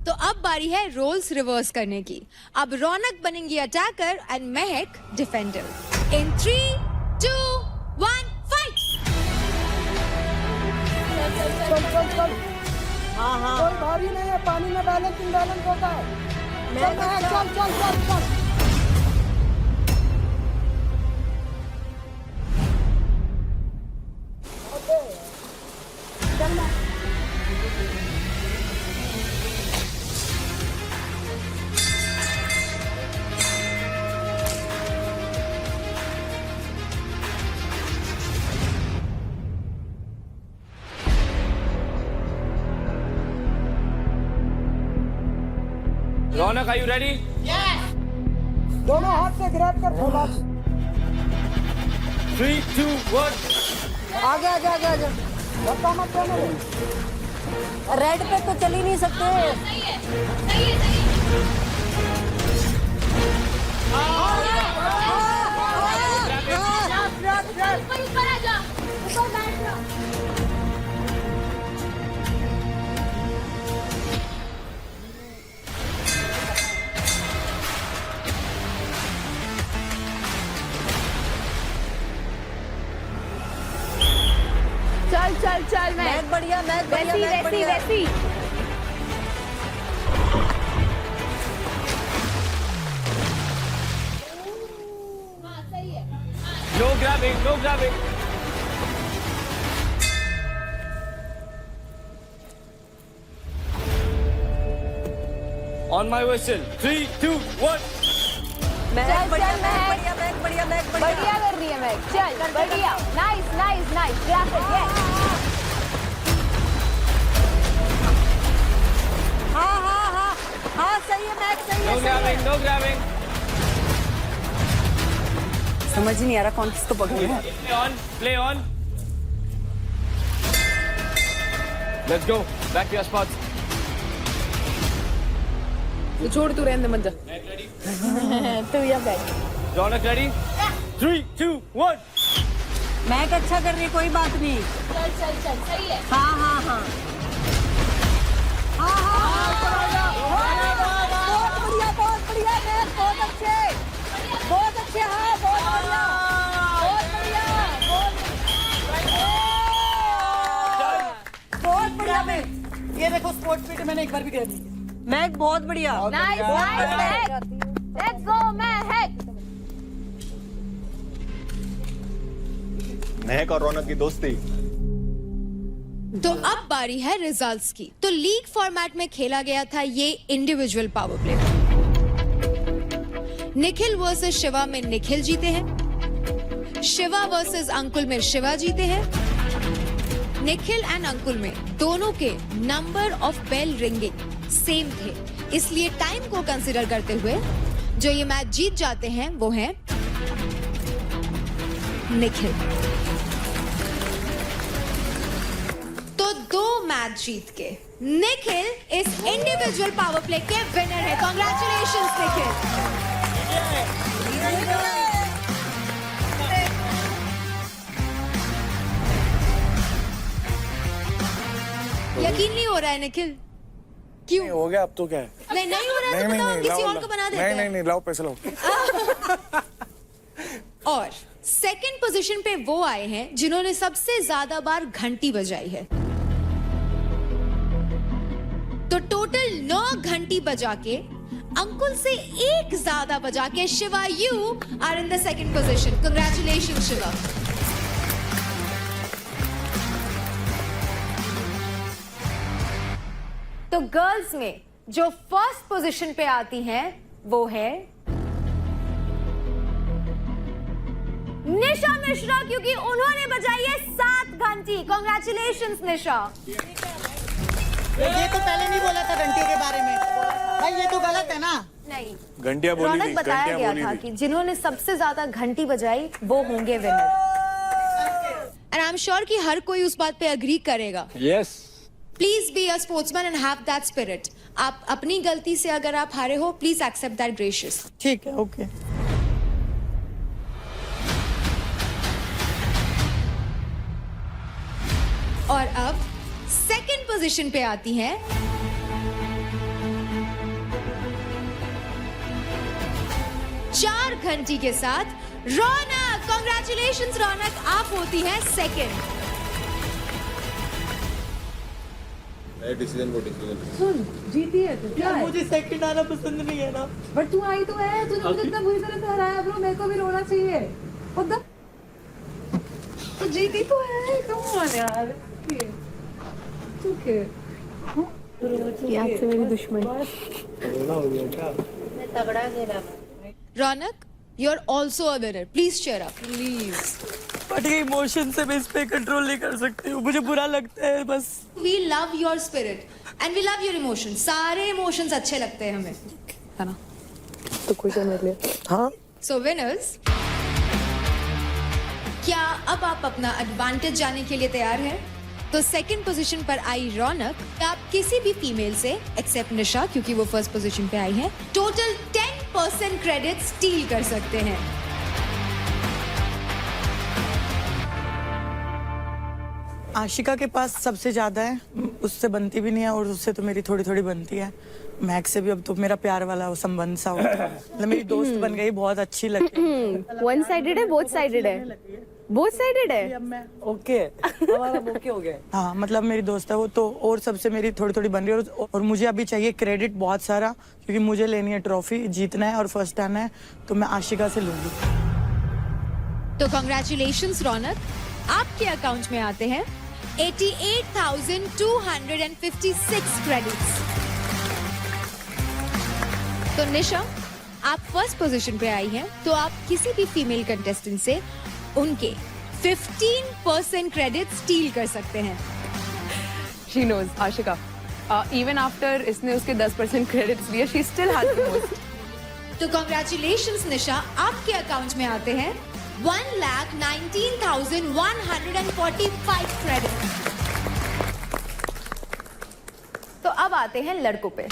तो अब बारी है रोल्स रिवर्स करने की। अब रौनक बनेंगी attacker and Mahak defender. In 3, 2, 1 fight. चल। हाँ। कोई भारी नहीं है, पानी में बैलेंस होता है। चल। Ronak, are you ready? Yes. दोनों हाथ से ग्रैब कर थोड़ा। 3, 2, 1. आगे। धक्का मत देना। रेड पे तो चल ही नहीं सकते। सही है। ऊपर आ जा। ऊपर बैठ जा। चल मैच बढ़िया। वैसी। No grabbing. On my whistle. 3, 2, 1. चल बढ़िया कर रही है मैं, चल बढ़िया, nice nice nice, clap it, yes. हाँ सही है मैक, सही No grabbing, no grabbing. समझ ही नहीं आ रहा कौन किसको पकड़ रहा है। Play on, play on. Let's go. Back to your spots. तू छोड़, तू रहने मत जा। तू या बैठ। Ronak ready? 3, 2, 1. मैक अच्छा कर रही है, कोई बात नहीं। चल चल चल, सही है। हाँ बहुत बढ़िया मैक, बहुत अच्छे, हाँ बहुत बढ़िया, बहुत बढ़िया मैक। ये देखो स्पोर्ट्स पीट मैंने एक बार भी कह दी। मैक बहुत बढ़िया, nice nice Mak, let's go Mak. Mahak और रौनक की दोस्ती। तो अब बारी है रिजल्ट्स की। तो लीग फॉर्मेट में खेला गया था ये individual power play. Nikhil versus Shiva में निखिल जीते हैं, शिवा वर्सेस अंकुल में शिवा जीते हैं। निखिल एंड अंकुल में दोनों के number of bell ringing same थे, इसलिए टाइम को कंसीडर करते हुए जो ये मैच जीत जाते हैं वो हैं निखिल। तो 2 मैच जीत के निखिल इस इंडिविजुअल पावर प्ले के विनर है। कांग्रेचुलेशंस निखिल। यकीन नहीं हो रहा है निखिल? क्यों? हो गया अब तो क्या है? नहीं हो रहा है तो बताओ, किसी और को बना देते हैं। नहीं लाओ पैसे लाओ। और सेकंड पोजीशन पे वो आए हैं जिन्होंने सबसे ज्यादा बार घंटी बजाई है। तो टोटल 9 घंटी बजा के अंकुल से एक ज्यादा बजा के Shiva, you are in the second position. Congratulation Shiva. तो गर्ल्स में जो फर्स्ट पोजीशन पे आती हैं वो है निशा मिश्रा, क्योंकि उन्होंने बजाई है 7 घंटी। कांग्रेचुलेशंस निशा। ये तो पहले नहीं बोला था घंटियों के बारे में भाई, ये तो गलत है ना। नहीं, घंटियां बोली रौनक बताया गया था कि जिन्होंने सबसे ज्यादा घंटी बजाई वो होंगे winner. And I am sure कि हर कोई उस बात पे अग्री करेगा। Yes. Please be a sportsman and have that spirit. आप अपनी गलती से अगर आप हारे हो, प्लीज एक्सेप्ट दैट ग्रेशियस। ठीक है, ओके। और अब सेकंड पोजीशन पे आती हैं चार घंटी के साथ रौनक। कांग्रेचुलेशंस रौनक, आप होती हैं सेकंड। डिसीजन वो डिसीजन सुन, जीती है तू, क्या है? मुझे सेकंड आना पसंद नहीं है ना। बट तू आई तो है, तूने मुझे इतना बुरी तरह से हराया ब्रो, मेरे को भी रोना चाहिए। खुद तो जीती तो है, कम ऑन यार। ओके, ये आपसे मेरी दुश्मनी। मैं तगड़ा खेला। Raunak, you are also a winner. Please cheer up. Please. But ये इमोशन से मैं इस पे कंट्रोल नहीं कर सकती हूँ, मुझे बुरा लगता है बस। We love your spirit and we love your emotions. सारे इमोशंस अच्छे लगते हैं हमें, है ना? तो खुश है मेरे लिए। हाँ। सो विनर्स, क्या अब आप अपना एडवांटेज जाने के लिए तैयार हैं? तो सेकंड पोजीशन पर आई रौनक। आप किसी भी फीमेल से एक्सेप्ट निशा, क्योंकि वो फर्स्ट पोजीशन पे आई है, टोटल 10% क्रेडिट स्टील कर सकते हैं। आशिका के पास सबसे ज्यादा है, उससे बनती भी नहीं है और उससे तो मेरी थोड़ी थोड़ी बनती है। मैक्स से भी अब तो मेरा प्यार वाला वो संबंध सा होता है, मतलब मेरी दोस्त बन गई, बहुत अच्छी लगती है। वन साइडेड है, बोथ साइडेड है, बोथ साइडेड है। ओके, हमारा ओके हो गया। हाँ, मतलब मेरी दोस्त है वो तो, और सबसे मेरी थोड़ी थोड़ी बन रही है। और मुझे अभी चाहिए क्रेडिट बहुत सारा, क्योंकि मुझे लेनी है ट्रॉफी, जीतना है और फर्स्ट आना है, तो मैं आशिका से लूंगी। तो कांग्रेचुलेशंस रौनक, आपके अकाउंट में आते हैं 88,256 क्रेडिट्स। तो निशा, आप फर्स्ट पोजीशन पे आई हैं, तो आप किसी भी फीमेल कंटेस्टेंट से उनके 15% क्रेडिट स्टील कर सकते हैं। She knows, Ashika. Even after इसने उसके 10% credits दिए, she still had the most. तो कॉन्ग्रेचुलेशंस निशा, आपके अकाउंट में आते हैं 1,19,145 क्रेडिट। तो अब आते हैं लड़कों पे।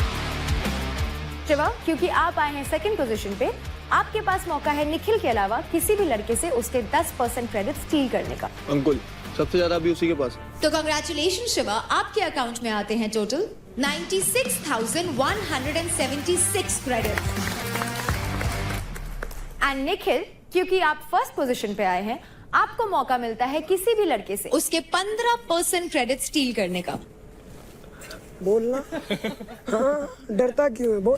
शिवा, क्योंकि आप आए हैं सेकंड पोजीशन पे, आपके पास मौका है निखिल के अलावा किसी भी लड़के से उसके 10% क्रेडिट स्टील करने का। अंकुल सबसे ज्यादा अभी उसी के पास। तो कॉन्ग्रेचुलेशन शिवा, आपके अकाउंट में आते हैं टोटल 96,176 क्रेडिट। एंड निखिल, क्योंकि आप फर्स्ट पोजीशन पे आए हैं, आपको मौका मिलता है किसी भी लड़के से उसके 15% क्रेडिट स्टील करने का। बोलना हाँ, डरता क्यों है? बोल,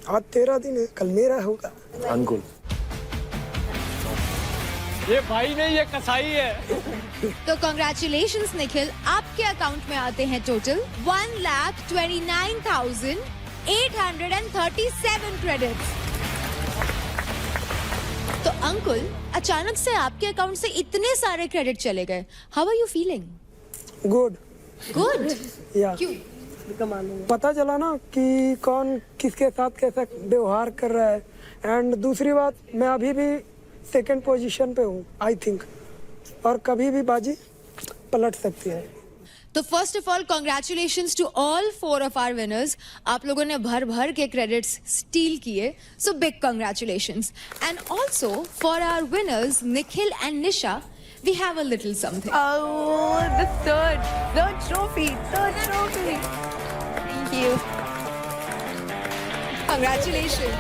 आज तेरा दिन है, कल मेरा होगा। अंकुल ये भाई नहीं, ये कसाई है। तो कॉन्ग्रेचुलेशंस निखिल, आपके अकाउंट में आते हैं टोटल 1,29,837 क्रेडिट्स। तो अंकुल, अचानक से आपके अकाउंट से इतने सारे क्रेडिट चले गए, how are you feeling? Good good. या क्यों? पता चला ना कि कौन किसके साथ कैसा व्यवहार कर रहा है। एंड दूसरी बात, मैं अभी भी सेकंड पोजीशन पे हूँ आई थिंक, और कभी भी बाजी पलट सकती है। तो first of all congratulations to all 4 of our winners. आप लोगों ने भर भर के क्रेडिट्स स्टील किए, so big congratulations. And also for our winners Nikhil and Nisha, we have a little something. Oh, the third trophy. Thank you. Congratulations.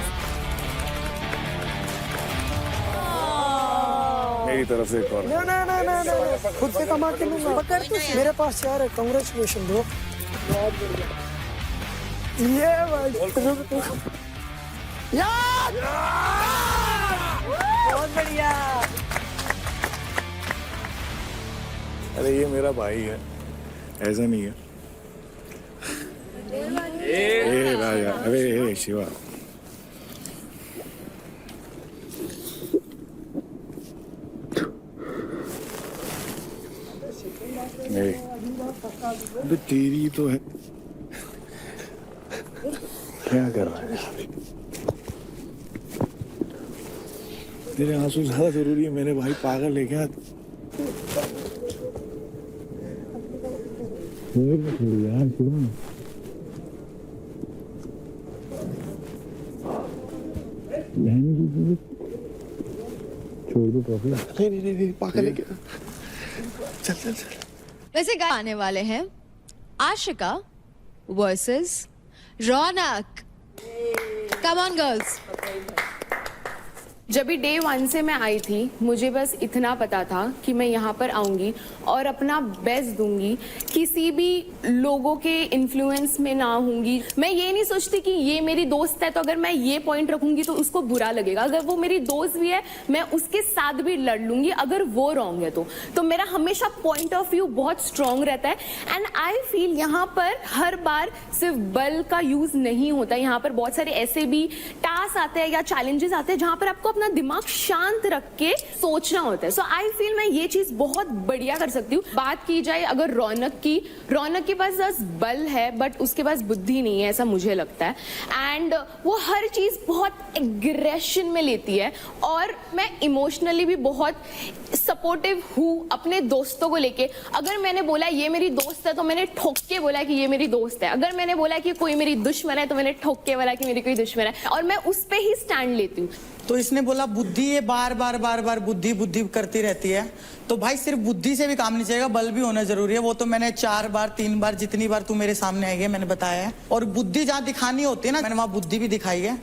मेरी तरफ से एक और। ना, खुद से कमा के लूंगा। मेरे पास 4 है। Congratulation bro. ये भाई यार बहुत बढ़िया। अरे ये मेरा भाई है, ऐसा नहीं है। ए राजा, अरे शिवा, तो तेरी तो है, क्या कर रहा है? तेरे आंसू ज्यादा जरूरी है मेरे भाई, पागल है क्या? यार छोड़ दो ट्रॉफी। नहीं पागल है क्या? चल। वैसे गाने आने वाले हैं Ashika versus Raunak. Come on girls. जब भी डे 1 से मैं आई थी, मुझे बस इतना पता था कि मैं यहाँ पर आऊँगी और अपना बेस्ट दूंगी, किसी भी लोगों के इन्फ्लुएंस में ना होंगी। मैं ये नहीं सोचती कि ये मेरी दोस्त है तो अगर मैं ये पॉइंट रखूंगी तो उसको बुरा लगेगा। अगर वो मेरी दोस्त भी है, मैं उसके साथ भी लड़ लूंगी अगर वो रॉन्ग है तो मेरा हमेशा पॉइंट ऑफ व्यू बहुत स्ट्रांग रहता है। एंड आई फील यहाँ पर हर बार सिर्फ बल का यूज नहीं होता, यहाँ पर बहुत सारे ऐसे भी टास्क आते हैं या चैलेंजेस आते हैं जहाँ पर आपको अपना दिमाग शांत रख के सोचना होता है। सो आई फील मैं ये चीज बहुत बढ़िया कर सकती हूँ। बात की जाए अगर रौनक के पास बस बल है बट उसके पास बुद्धि नहीं है, ऐसा मुझे लगता है। एंड वो हर चीज बहुत एग्रेशन में लेती है और मैं इमोशनली भी बहुत सपोर्टिव हूँ अपने दोस्तों को लेके। अगर मैंने बोला ये मेरी दोस्त है तो मैंने ठोक के बोला कि ये मेरी दोस्त है। अगर मैंने बोला कि कोई मेरी दुश्मन है तो मैंने ठोक के बोला कि मेरी कोई दुश्मन है, और मैं उस पे ही स्टैंड लेती हूँ। तो इसने बोला बुद्धि, ये बार बार बुद्धि करती रहती है। तो भाई सिर्फ बुद्धि से भी काम नहीं चलेगा, बल भी होना जरूरी है। वो तो मैंने 4 बार 3 बार जितनी बार तू मेरे सामने आई है मैंने बताया है। और बुद्धि जहाँ दिखानी होती है ना, मैंने वहां बुद्धि भी दिखाई है।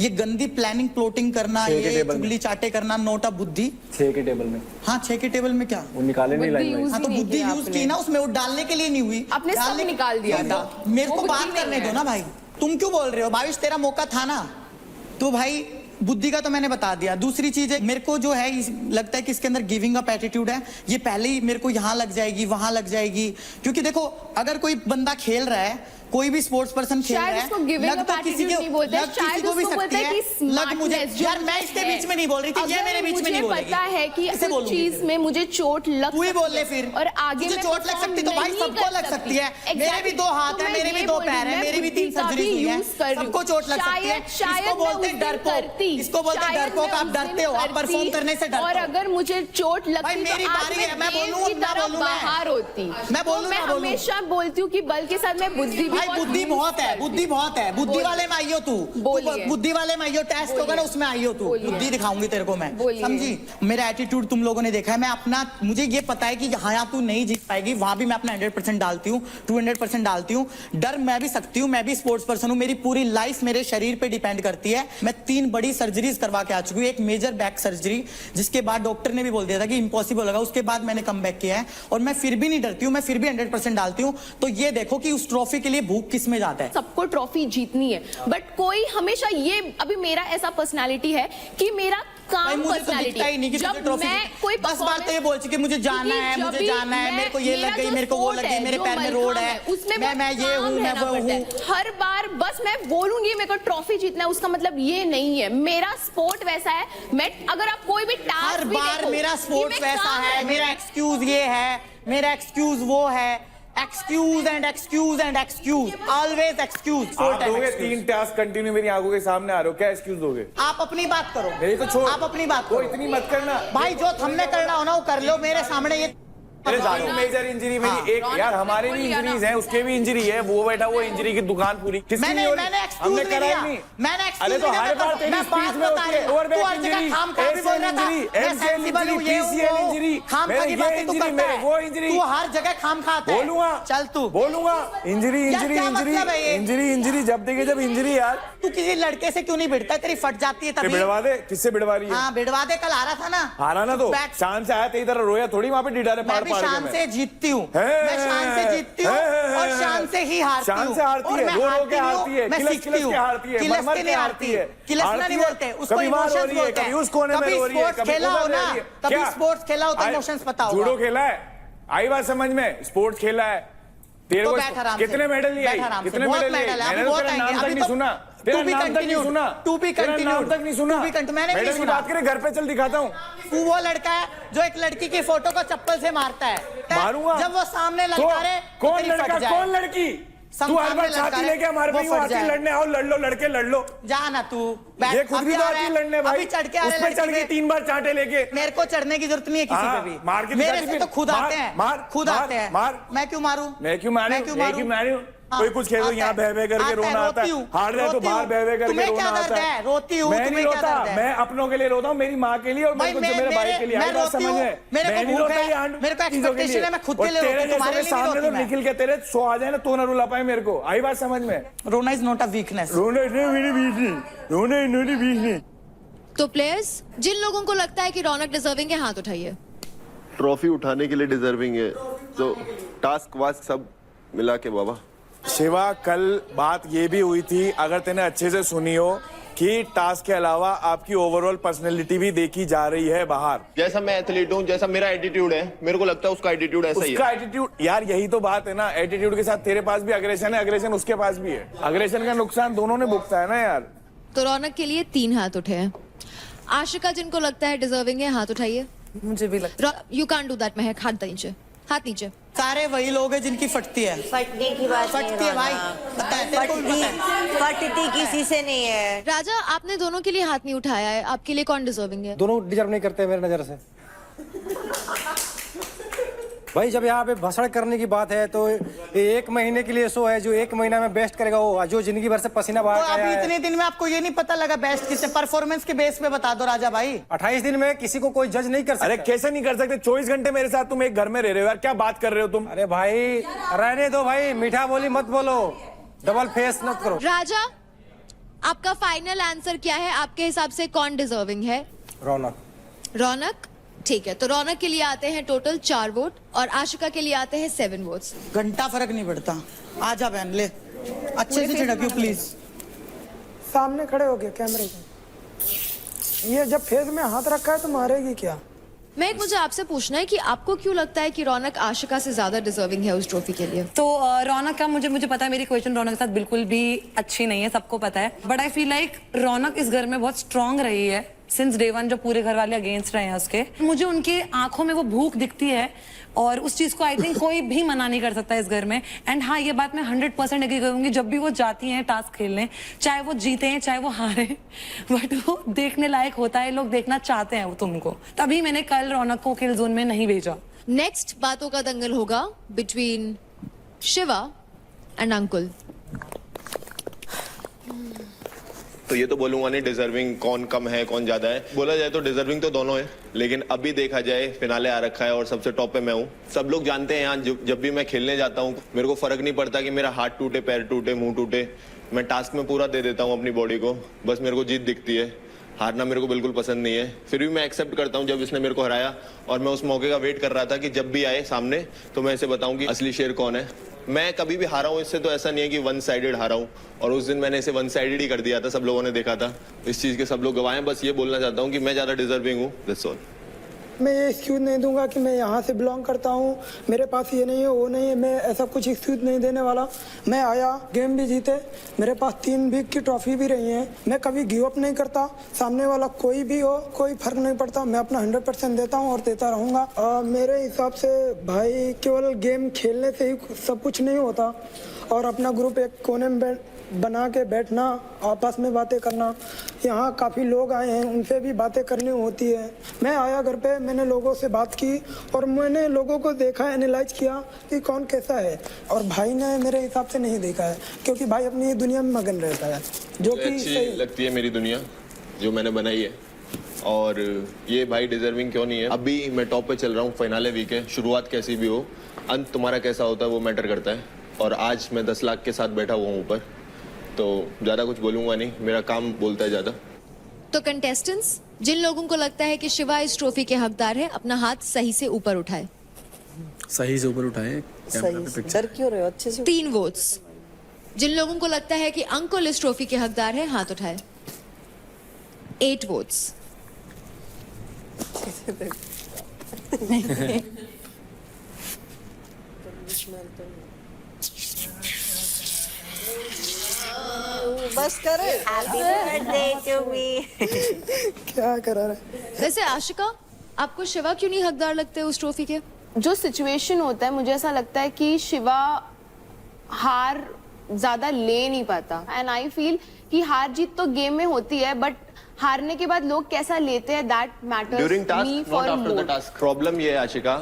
ये गंदी प्लानिंग प्लॉटिंग करना, ये चुगली चाटे करना, नोटा बुद्धि 6 के टेबल में। हाँ 6 के टेबल में क्या वो निकाले नहीं लाइन। हाँ तो बुद्धि यूज की ना उसमें, वो डालने के लिए नहीं हुई, आपने सब निकाल दिया था। मेरे को बात करने दो ना भाई, तुम क्यों बोल रहे हो? भावेश तेरा मौका था ना। तो भाई बुद्धि का तो मैंने बता दिया। दूसरी चीज है, मेरे को जो है लगता है कि इसके अंदर गिविंग अप एटीट्यूड है। ये पहले ही मेरे को यहाँ लग जाएगी वहां लग जाएगी, क्योंकि देखो अगर कोई बंदा खेल रहा है, कोई भी स्पोर्ट्स पर्सन खेल रहा शायद है, उसको giving लग up तो किसी attitude के नहीं बोलते, लग किसी शायद को भी उसको सकती बोलते हैं है, कि लग मुझे smartness जो यार मैं इसके है। बीच में नहीं बोल रही थी, ये अगर मेरे बीच में मुझे नहीं बोलेगी। पता है कि किसे कुछ बोलूंगी चीज फिर? में मुझे चोट लग तू ही सकती बोल ले है फिर। और आगे तुझे मैं चोट लग सकती तो भाई नहीं सबको कर लग सकती है। Exactly. मेरे भी 2 हाथ तो हैं, मैं मेरे भी ये 2 बोल रही पैर हूँ, हैं, मैं मेरी भी 3 बुद्धि का सर्जरीज भी हुई हैं, use कर रही हूँ। सबको चोट लग सकती है। शायद इसको बोलते हैं मैं उस दिन डरपोक, करती, इसको बोलते हैं शायद डरपोक, मैं आप उस डरते दिन हो, आप परफॉर्म करती, करने से डरते और हो। अगर मुझे चोट लगती भाई मेरी तो आज बारी है, मैं देव बोलूं की ना तरह बोलूं मैं? बाहर होती। मैं बोलूं तो ना मैं बोलूं? हमेशा बोलती हूँ कि बल के साथ मैं बुद्धि भी भाई बुद्धि use बहुत है, करती हूँ। बुद्धि बहुत है, बुद्धि बोलिए। वाले में आई हो तू, बोलिए। बुद्धि वाले में आई हो, टेस्ट होगा ना उसमें आई हो तू, बुद्धि दिखाऊंगी तेरे को मैं, समझी? मेरा एटीट्यूड तुम लोगों ने देखा है, मैं अपना, मुझे ये पता है कि हाँ तू नहीं जीत पाएगी, वहां भी मैं अपना 100% डालती हूँ, 200% डालती हूँ। डर मैं भी सकती हूँ, मैं भी स्पोर्ट्स पर्सन हूँ, मेरी पूरी लाइफ मेरे शरीर पे डिपेंड करती है। मैं 3 बड़ी सर्जरीज करवा के आ चुकी हूँ, एक मेजर बैक सर्जरी जिसके बाद डॉक्टर ने भी बोल दिया था कि इम्पॉसिबल होगा, उसके बाद मैंने कम बैक किया है और मैं फिर भी नहीं डरती हूँ, मैं फिर भी 100% डालती हूँ। तो ये देखो कि उस ट्रॉफी के लिए भूख किस में जाता है। सबको ट्रॉफी जीतनी है, बट कोई हमेशा ये, अभी मेरा ऐसा पर्सनालिटी है कि मेरा भाई काम मुझे तो दिखता ही नहीं कि तुझे ट्रॉफी, कोई 10 बार तो ये बोल चुकी मुझे जाना है, मुझे जाना है, मेरे को ये लग गई, मेरे को वो लग गई, मेरे पैर में रोड है, उसमें मैं ये हूँ, मैं वो हूँ। हर बार बस मैं बोलूंगी मेरे को ट्रॉफी जीतना है, उसका मतलब ये नहीं है। मेरा स्पोर्ट वैसा है, मैं अगर आप कोई भी टास्क हर बार मेरा स्पोर्ट्स वैसा है, मेरा एक्सक्यूज ये है, मेरा एक्सक्यूज वो है, excuse and excuse and excuse, always excuse. आप दोगे 3 टास्क कंटिन्यू मेरी आंखों के सामने आ रहे हो, क्या एक्सक्यूज दोगे? आप अपनी बात करो, मेरी तो छोड़, आप अपनी बात करो, इतनी मत करना भाई, जो हमने करना हो ना वो कर लो मेरे सामने। ये मेजर इंजरी मेरी एक, यार हमारे भी इंजरीज हैं, उसके भी इंजरी है, वो बेटा वो इंजरी की दुकान पूरी किसकी नहीं हो रही? हमने कराई नहीं, मैंने अरे तो हर बार तेरी स्पीच में होती है over back injury, ACL injury, MCL injury, PCL injury, मेरे ये इंजरी, मेरे वो इंजरी, तू हर जगह खाम खाता है। बोलूंगा, चल तू बोलूंगा, injury injury injury injury injury, जब देखे जब इंजरी। यार तू किसी लड़के से क्यों नहीं भिड़ता? तेरी फट जाती है तभी। भिड़वा दे, किससे भिड़वा रही है? हाँ भिड़वा दे, कल आ रहा था ना, आ रहा ना, तो शान से आया, तेरी तरह रोया थोड़ी वहां पे डिडारे पार मैं भी शान से जीतती हूँ, मैं शान से जीतती हूँ और शान से ही हारती हूँ। शान से हारती है, रो रो के हारती है, मैं सीखती हूँ, किलस के नहीं हारती है, किलसना नहीं बोलते उसको, इमोशंस बोलते हैं। उस कोने में रो रही है, कभी खेला हो ना, कभी स्पोर्ट्स खेला हो तो इमोशंस पता होगा। जूडो खेला है, आई बात समझ में, स्पोर्ट्स खेला है, तेरे को कितने मेडल लिए? कितने मेडल लिए? मैंने तो तेरा नाम तक नहीं सुना, तेरा नाम तक नहीं सुना, तेरा नाम तक नहीं सुना। मैंने मेडल की बात करे, घर पे चल दिखाता हूँ। तू वो लड़का है जो एक लड़की की फोटो को चप्पल से मारता है, मारूंगा जब वो सामने ललकारे। कौन लड़का, कौन लड़की? तू हर बार छाती लेके हमारे पे यूं आती लड़ने, आओ लड़ लो, लड़के लड़ लो। जा ना तू, ये खुद भी तो आती लड़ने भाई, अभी चढ़ के आ उस पे चढ़ के 3 बार चांटे लेके। मेरे को चढ़ने की जरूरत नहीं है किसी पे भी, मार के मेरे से तो खुद आते हैं, खुद आते हैं। मैं क्यों मारूं? मैं क्यों मारूं? कोई कुछ खेलो यहाँ बह बह करके रोना आता है, हार जाए तो बाहर बह बह करके रोना आता है। रोती हूँ, मैं नहीं रोता, मैं अपनों के लिए रोता हूँ, मेरी माँ के लिए और मेरे भाई के लिए। मैं रोती हूँ, मेरे को भूख है, मेरे को एक्सपेक्टेशन है, मैं खुद के लिए रोती हूँ, तुम्हारे लिए नहीं रोती मैं। निकल के तेरे 100 आ जाए ना तो ना रुला पाए मेरे को, आई बात समझ में? रोना इज नॉट अ वीकनेस, रोना मेरी वीकनेस। तो प्लेयर्स, जिन लोगों को लगता है कि रौनक डिजर्विंग है, हाथ उठाइए। ट्रॉफी उठाने के लिए डिजर्विंग है, तो टास्क वास्क सब मिला के बाबा। शिवा, कल बात ये भी हुई थी, अगर तूने अच्छे से सुनी हो, कि टास्क के अलावा आपकी ओवरऑल पर्सनैलिटी भी देखी जा रही है बाहर। जैसा मैं एथलीट हूँ, जैसा मेरा एटीट्यूड है, मेरे को लगता है उसका एटीट्यूड ऐसा ही है। उसका एटीट्यूड, यार यही तो बात है ना, एटीट्यूड के साथ तेरे पास भी अग्रेशन है, अग्रेशन उसके पास भी है, अग्रेशन का नुकसान दोनों ने भुगता है ना यार। तो रौनक के लिए 3 हाथ उठे हैं। आशिका, जिनको लगता है डिजर्विंग है, हाथ उठाइए। मुझे भी लगता है। यू कांट डू दैट महक, हाथ नीचे, हाथ नीचे। सारे वही लोग हैं जिनकी फटती है, फटने की बात फटती है भाई, फटती किसी से नहीं है। राजा, आपने दोनों के लिए हाथ नहीं उठाया है, आपके लिए कौन डिजर्विंग है? दोनों डिजर्व नहीं करते मेरे नजर से। भाई जब यहाँ पे भाषण करने की बात है तो 1 महीने के लिए शो है, जो 1 महीना में बेस्ट करेगा वो, जो जिंदगी भर से पसीना बहा तो अभी इतने दिन में आपको ये नहीं पता लगा बेस्ट किससे? परफॉर्मेंस के बेस पे बता दो राजा भाई। 28 दिन में किसी को कोई जज नहीं कर सकता। अरे कैसे नहीं कर सकते? 24 घंटे मेरे साथ तुम एक घर में रह रहे हो यार, क्या बात कर रहे हो तुम? अरे भाई रहने दो भाई, मीठा बोली मत बोलो, डबल फेस मत करो। राजा, आपका फाइनल आंसर क्या है? आपके हिसाब से कौन डिजर्विंग है? रौनक। रौनक, ठीक है। तो रौनक के लिए आते हैं टोटल 4 वोट और आशिका के लिए आते हैं 7 वोट्स। घंटा फर्क नहीं पड़ता। आजा बहन, ले अच्छे से छिड़कियो प्लीज। सामने खड़े हो गए कैमरे के। ये जब फेस में हाथ रखा है तो मारेगी क्या? मैं मुझे आपसे पूछना है कि आपको क्यों लगता है कि रौनक आशिका से ज्यादा डिजर्विंग है उस ट्रॉफी के लिए? तो रौनक का मुझे पता है मेरी क्वेश्चन रौनक के साथ बिल्कुल भी अच्छी नहीं है, सबको पता है, बट आई फील लाइक रौनक इस घर में बहुत स्ट्रांग रही है सिंस डे वन, जो पूरे घर वाले अगेंस्ट रहे हैं उसके। मुझे उनके आंखों में वो भूख दिखती है और उस चीज को आई थिंक कोई भी मना नहीं कर सकता इस घर में। एंड हाँ, ये बात मैं 100% एग्री करूंगी, जब भी वो जाती हैं टास्क खेलने, चाहे वो जीते हैं चाहे वो हारे, बट वो देखने लायक होता है, लोग देखना चाहते हैं वो तुमको, तभी मैंने कल रौनक को किल जोन में नहीं भेजा। नेक्स्ट बातों का दंगल होगा बिटवीन शिवा एंड अंकुल। तो ये तो बोलूंगा नहीं डिजर्विंग कौन कम है कौन ज्यादा है, बोला जाए तो डिजर्विंग तो दोनों है, लेकिन अभी देखा जाए फिनाले आ रखा है और सबसे टॉप पे मैं हूँ। सब लोग जानते हैं यहाँ जब भी मैं खेलने जाता हूँ मेरे को फर्क नहीं पड़ता कि मेरा हाथ टूटे, पैर टूटे, मुंह टूटे, मैं टास्क में पूरा दे देता हूँ अपनी बॉडी को, बस मेरे को जीत दिखती है, हारना मेरे को बिल्कुल पसंद नहीं है। फिर भी मैं एक्सेप्ट करता हूँ जब इसने मेरे को हराया, और मैं उस मौके का वेट कर रहा था कि जब भी आए सामने तो मैं इसे बताऊं कि असली शेर कौन है। मैं कभी भी हारा हूँ इससे, तो ऐसा नहीं है कि वन साइडेड हारा हूँ, और उस दिन मैंने इसे वन साइडेड ही कर दिया था, सब लोगों ने देखा था, इस चीज के सब लोग गवाह हैं। बस ये बोलना चाहता हूँ कि मैं ज्यादा डिजर्विंग हूँ, दैट्स ऑल। मैं ये एक्सक्यूज नहीं दूंगा कि मैं यहाँ से बिलोंग करता हूँ, मेरे पास ये नहीं है वो नहीं है, मैं ऐसा कुछ एक्सक्यूज नहीं देने वाला। मैं आया, गेम भी जीते, मेरे पास 3 वीक की ट्रॉफी भी रही है, मैं कभी गिव अप नहीं करता, सामने वाला कोई भी हो कोई फर्क नहीं पड़ता, मैं अपना 100% देता हूँ और देता रहूँगा। मेरे हिसाब से भाई केवल गेम खेलने से ही सब कुछ नहीं होता, और अपना ग्रुप एक कोने में बना के बैठना, आपस में बातें करना, यहाँ काफ़ी लोग आए हैं उनसे भी बातें करनी होती है। मैं आया घर पे, मैंने लोगों से बात की और मैंने लोगों को देखा, एनालाइज किया कि कौन कैसा है, और भाई ने मेरे हिसाब से नहीं देखा है, क्योंकि भाई अपनी दुनिया में मगन रहता है, जो कि अच्छी लगती है मेरी दुनिया जो मैंने बनाई है। और ये भाई डिजर्विंग क्यों नहीं है, अभी मैं टॉप पे चल रहा हूँ, फाइनल वीक है, शुरुआत कैसी भी हो, अंत तुम्हारा कैसा होता है वो मैटर करता है, और आज मैं 10 लाख के साथ बैठा हुआ हूँ ऊपर, तो ज्यादा कुछ बोलूंगा नहीं, मेरा काम बोलता है ज्यादा। तो कंटेस्टेंट्स, जिन लोगों को लगता है कि शिवा इस ट्रॉफी के हकदार है, अपना हाथ सही से ऊपर उठाए। सही से ऊपर उठाए, डर क्यों रहे हो, अच्छे से। 3 वोट्स। जिन लोगों को लगता है कि अंकुल इस ट्रॉफी के हकदार है, हाथ उठाए। 8 वोट्स। बस करे। Happy birthday to me. क्या करा रहे। वैसे आशिका, आपको शिवा क्यों नहीं हकदार लगते उस ट्रॉफी के? जो सिचुएशन होता है, मुझे ऐसा लगता है कि शिवा हार ज्यादा ले नहीं पाता, एंड आई फील कि हार जीत तो गेम में होती है, बट हारने के बाद लोग कैसा लेते हैं, that matters during task, me not for after the more. Task. Problem ये है आशिका,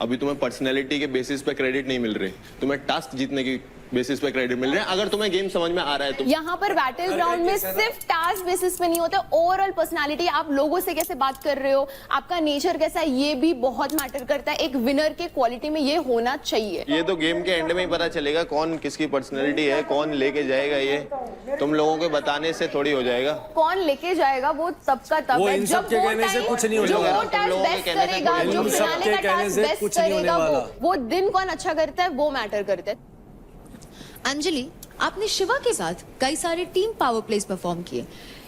अभी तुम्हें पर्सनैलिटी के बेसिस पे क्रेडिट नहीं मिल रही, तुम्हें टास्क जीतने की बेसिस पे क्रेडिट मिल रहे हैं। अगर तुम्हें गेम समझ में आ रहा है तो यहाँ पर बैटल ग्राउंड में सिर्फ टास्क बेसिस पे नहीं होता, ओवरऑल पर्सनालिटी, आप लोगों से कैसे बात कर रहे हो, आपका नेचर कैसा है, ये भी बहुत मैटर करता है। एक विनर के क्वालिटी में ये होना चाहिए। ये तो गेम के एंड में ही पता चलेगा कौन किसकी पर्सनैलिटी है, कौन लेके जाएगा, ये तुम लोगों के बताने से थोड़ी हो जाएगा। कौन लेके जाएगा वो सबका तब है, जब वो टास्क बेस्ट करेगा, जो फिनाले का टास्क बेस्ट करेगा, वो दिन कौन अच्छा करता है वो मैटर करता है। अंजलि, आपने शिवा के साथ कई सारे टीम पावर प्लेस परफॉर्म किए,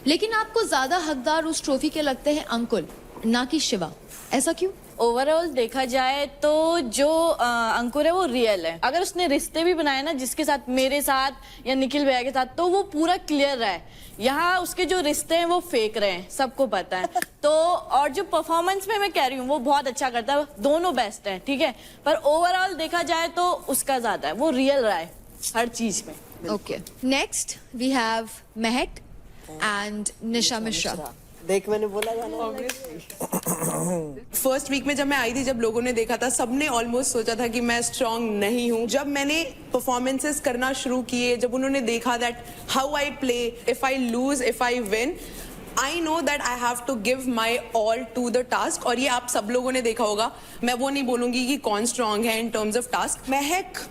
लेकिन आपको ज्यादा हकदार उस ट्रॉफी के लगते हैं अंकुल, ना कि शिवा, ऐसा क्यों? ओवरऑल देखा जाए तो जो अंकुर है वो रियल है। अगर उसने रिश्ते भी बनाए ना जिसके साथ, मेरे साथ या निखिल भैया के साथ, तो वो पूरा क्लियर रहा है। यहाँ उसके जो रिश्ते हैं वो फेक रहे हैं, सबको पता है। तो और जो परफॉर्मेंस में मैं कह रही हूँ वो बहुत अच्छा करता है, दोनों बेस्ट है, ठीक है, पर ओवरऑल देखा जाए तो उसका ज्यादा है, वो रियल रहा है हर चीज में। Okay, next we have Mahak and निशा मिश्रा। देख, मैंने बोला फर्स्ट वीक में जब मैं आई थी, जब लोगों ने देखा था, सबने ऑलमोस्ट सोचा था कि मैं स्ट्रांग नहीं हूँ। जब मैंने परफॉर्मेंसेस करना शुरू किए, जब उन्होंने देखा that how I play, if I lose, if I win, I know that I have to give my all to the task. और ये आप सब लोगों ने देखा होगा, मैं वो नहीं बोलूंगी कि कौन स्ट्रांग है इन टर्म्स ऑफ टास्क। महक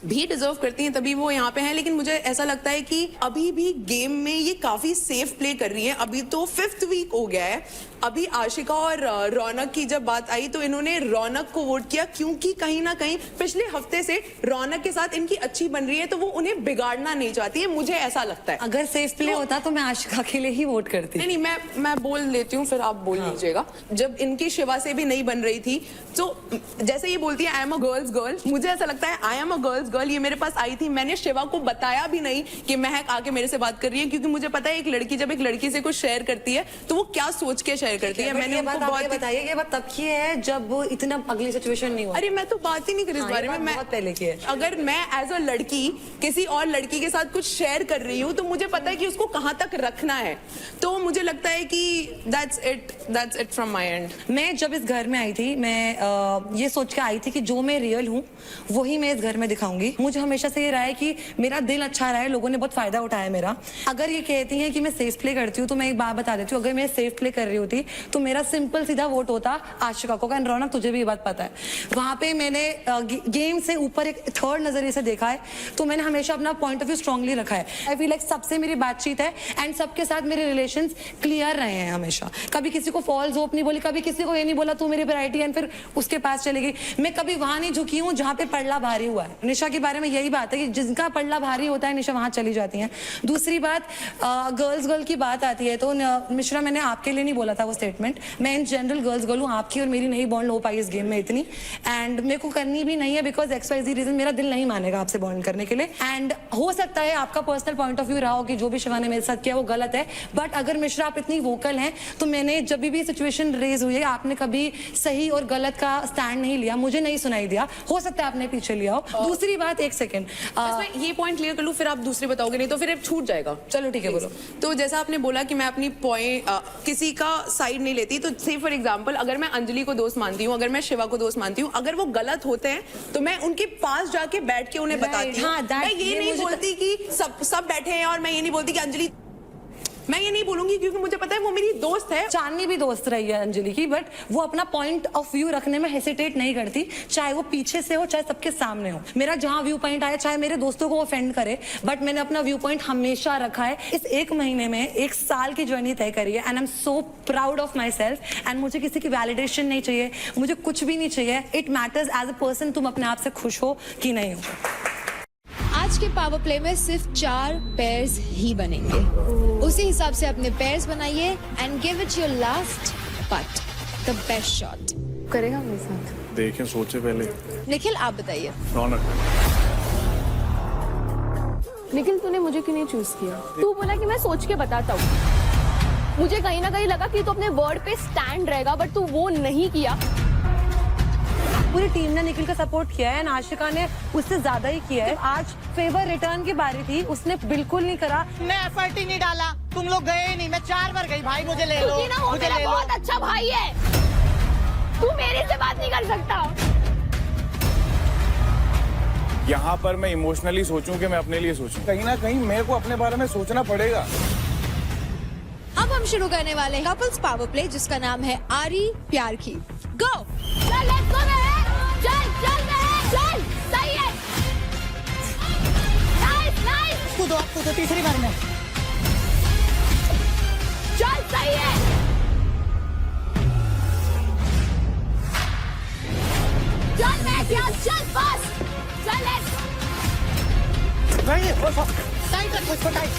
भी डिजर्व करती हैं, तभी वो यहाँ पे हैं, लेकिन मुझे ऐसा लगता है कि अभी भी गेम में ये काफी सेफ प्ले कर रही है। अभी तो 5th वीक हो गया है, अभी आशिका और रौनक की जब बात आई तो इन्होंने रौनक को वोट किया क्योंकि कहीं ना कहीं पिछले हफ्ते से रौनक के साथ इनकी अच्छी बन रही है, तो वो उन्हें बिगाड़ना नहीं चाहती है, मुझे ऐसा लगता है। अगर सेफ प्ले होता तो मैं आशिका के लिए ही वोट करती। नहीं, मैं बोल लेती हूँ, फिर आप बोल लीजिएगा। जब इनकी शिवा से भी नहीं बन रही थी, तो जैसे ये बोलती है I am a girls girl, मुझे ऐसा लगता है I am a girls girl. ये मेरे पास आई थी, मैंने शिवा को बताया भी नहीं कि महक आके मेरे से बात कर रही है, क्योंकि मुझे पता है एक लड़की जब एक लड़की से कुछ शेयर करती है तो वो क्या सोच के शेयर करती है। मैंने उनको बहुत बताइए कि बात तब की है जब वो इतना अगली सिचुएशन नहीं हुआ। अरे मैं तो बात ही नहीं करी इस बारे में, मैं बहुत पहले की है। अगर मैं एज अ लड़की किसी और लड़की के साथ कुछ शेयर कर रही हूँ तो मुझे पता है कि उसको कहाँ तक रखना है, तो मुझे लगता है कि that's it from my end। मैं जब इस घर में आई थी, मैं ये सोच के आई थी कि जो मैं रियल हूँ वही मैं इस घर में दिखाऊंगी। मुझे हमेशा से ये रहा है कि मेरा दिल अच्छा रहा है, लोगों ने बहुत फायदा उठाया मेरा। अगर ये कहती हैं कि मैं सेफ प्ले करती हूँ तो मैं एक बात बता देती हूँ, अगर मैं सेफ प्ले कर रही होती तो मेरा सिंपल सीधा वोट होता आशिका को। एंड रौनक तुझे भी ये बात पता है, वहां पे मैंने गेम से ऊपर एक थर्ड नजरिए से देखा है, तो मैंने हमेशा अपना पॉइंट ऑफ व्यू स्ट्रांगली रखा है। आई फील लाइक सबसे मेरी बातचीत है एंड सबके साथ मेरे रिलेशंस क्लियर रहे हैं हमेशा। कभी किसी को फॉल्स होप नहीं बोली, कभी किसी को ये नहीं बोला तू मेरी वैरायटी एंड फिर उसके पास चली गई। मैं कभी वहां नहीं झुकी हूँ जहाँ पे पल्ला भारी हुआ है। निशा के बारे में यही बात है कि जिनका पल्ला भारी होता है निशा वहां चली जाती है। दूसरी बात, गर्ल की बात आती है तो मिश्रा मैंने आपके लिए नहीं बोला था वो स्टेटमेंट, मैं इन जनरल गर्ल्स गर्ल हूँ, आपकी और मेरी नहीं बॉन्ड हो पाई इस गेम में इतनी, एंड मेरे को करनी भी नहीं है बिकॉज XYZ रीजन मेरा दिल नहीं मानेगा आपसे बॉन्ड करने के लिए। एंड हो सकता है आपका पर्सनल पॉइंट ऑफ व्यू रहा हो कि जो भी शिवा ने मेरे साथ किया वो गलत है, बट अगर मिश्रा आप इतनी वोकल हैं तो मैंने जब भी सिचुएशन रेज हुई है आपने कभी सही और गलत का स्टैंड नहीं लिया, मुझे नहीं सुनाई दिया। हो सकता है आपने पीछे लिया हो। दूसरी बात, एक सेकेंड ये पॉइंट क्लियर कर लूँ फिर आप दूसरी बताओगे, नहीं तो फिर छूट जाएगा। चलो ठीक है, बोलो। तो जैसा आपने बोला कि मैं अपनी पॉइंट किसी का साइड नहीं लेती, तो से फॉर एग्जांपल अगर मैं अंजलि को दोस्त मानती हूँ, अगर मैं शिवा को दोस्त मानती हूँ, अगर वो गलत होते हैं तो मैं उनके पास जाके बैठ के उन्हें बताती हूँ। मैं ये नहीं बोलती कि सब बैठे हैं, और मैं ये नहीं बोलती कि अंजलि, मैं ये नहीं बोलूंगी क्योंकि मुझे पता है वो मेरी दोस्त है। चांदनी भी दोस्त रही है अंजलि की, बट वो अपना पॉइंट ऑफ व्यू रखने में हेसिटेट नहीं करती, चाहे वो पीछे से हो चाहे सबके सामने हो। मेरा जहां व्यू पॉइंट आया, चाहे मेरे दोस्तों को ऑफेंड करे, बट मैंने अपना व्यू पॉइंट हमेशा रखा है। इस एक महीने में 1 साल की जर्नी तय करी है and I am so proud of my self. And मुझे किसी की वैलिडेशन नहीं चाहिए, मुझे कुछ भी नहीं चाहिए। It matters as a person तुम अपने आप से खुश हो कि नहीं हो। आज के पावर प्ले में सिर्फ 4 पेयर्स ही बनेंगे, उसी हिसाब से अपने पेयर्स बनाइए and give it your last but the best shot. करेगा मेरे साथ? देखें, सोचे पहले। निखिल आप बताइए। रौनक, निखिल तूने मुझे क्यों नहीं चूज किया? तू बोला कि मैं सोच के बताता हूँ, मुझे कहीं ना कहीं लगा कि तू अपने वर्ड पे स्टैंड रहेगा, बट तू वो नहीं किया। पूरी टीम ने निखिल का सपोर्ट किया है, आशिका ने उससे ज्यादा ही किया है। आज फेवर रिटर्न की बारी थी, उसने बिल्कुल नहीं करा। मैं एफर्ट ही नहीं डाला, तुम लोग गए ही नहीं, मैं 4 बार गई। भाई मुझे ले लो, मुझे ले लो। बहुत अच्छा भाई है, तू मेरे से बात नहीं कर सकता। यहाँ पर मैं इमोशनली सोचूं कि मैं अपने लिए सोचूं, कहीं ना कहीं मेरे को अपने बारे में सोचना पड़ेगा। अब हम शुरू करने वाले हैं कपल्स पावर प्ले, जिसका नाम है आरी प्यार की। गो। चल लेट्स गो बहन, चल सही है। नाइस कूदो तीसरी बार में। चल सही है। चल मैं क्या, चल बस, चल लेट्स। टाइट रखो इसको, टाइट।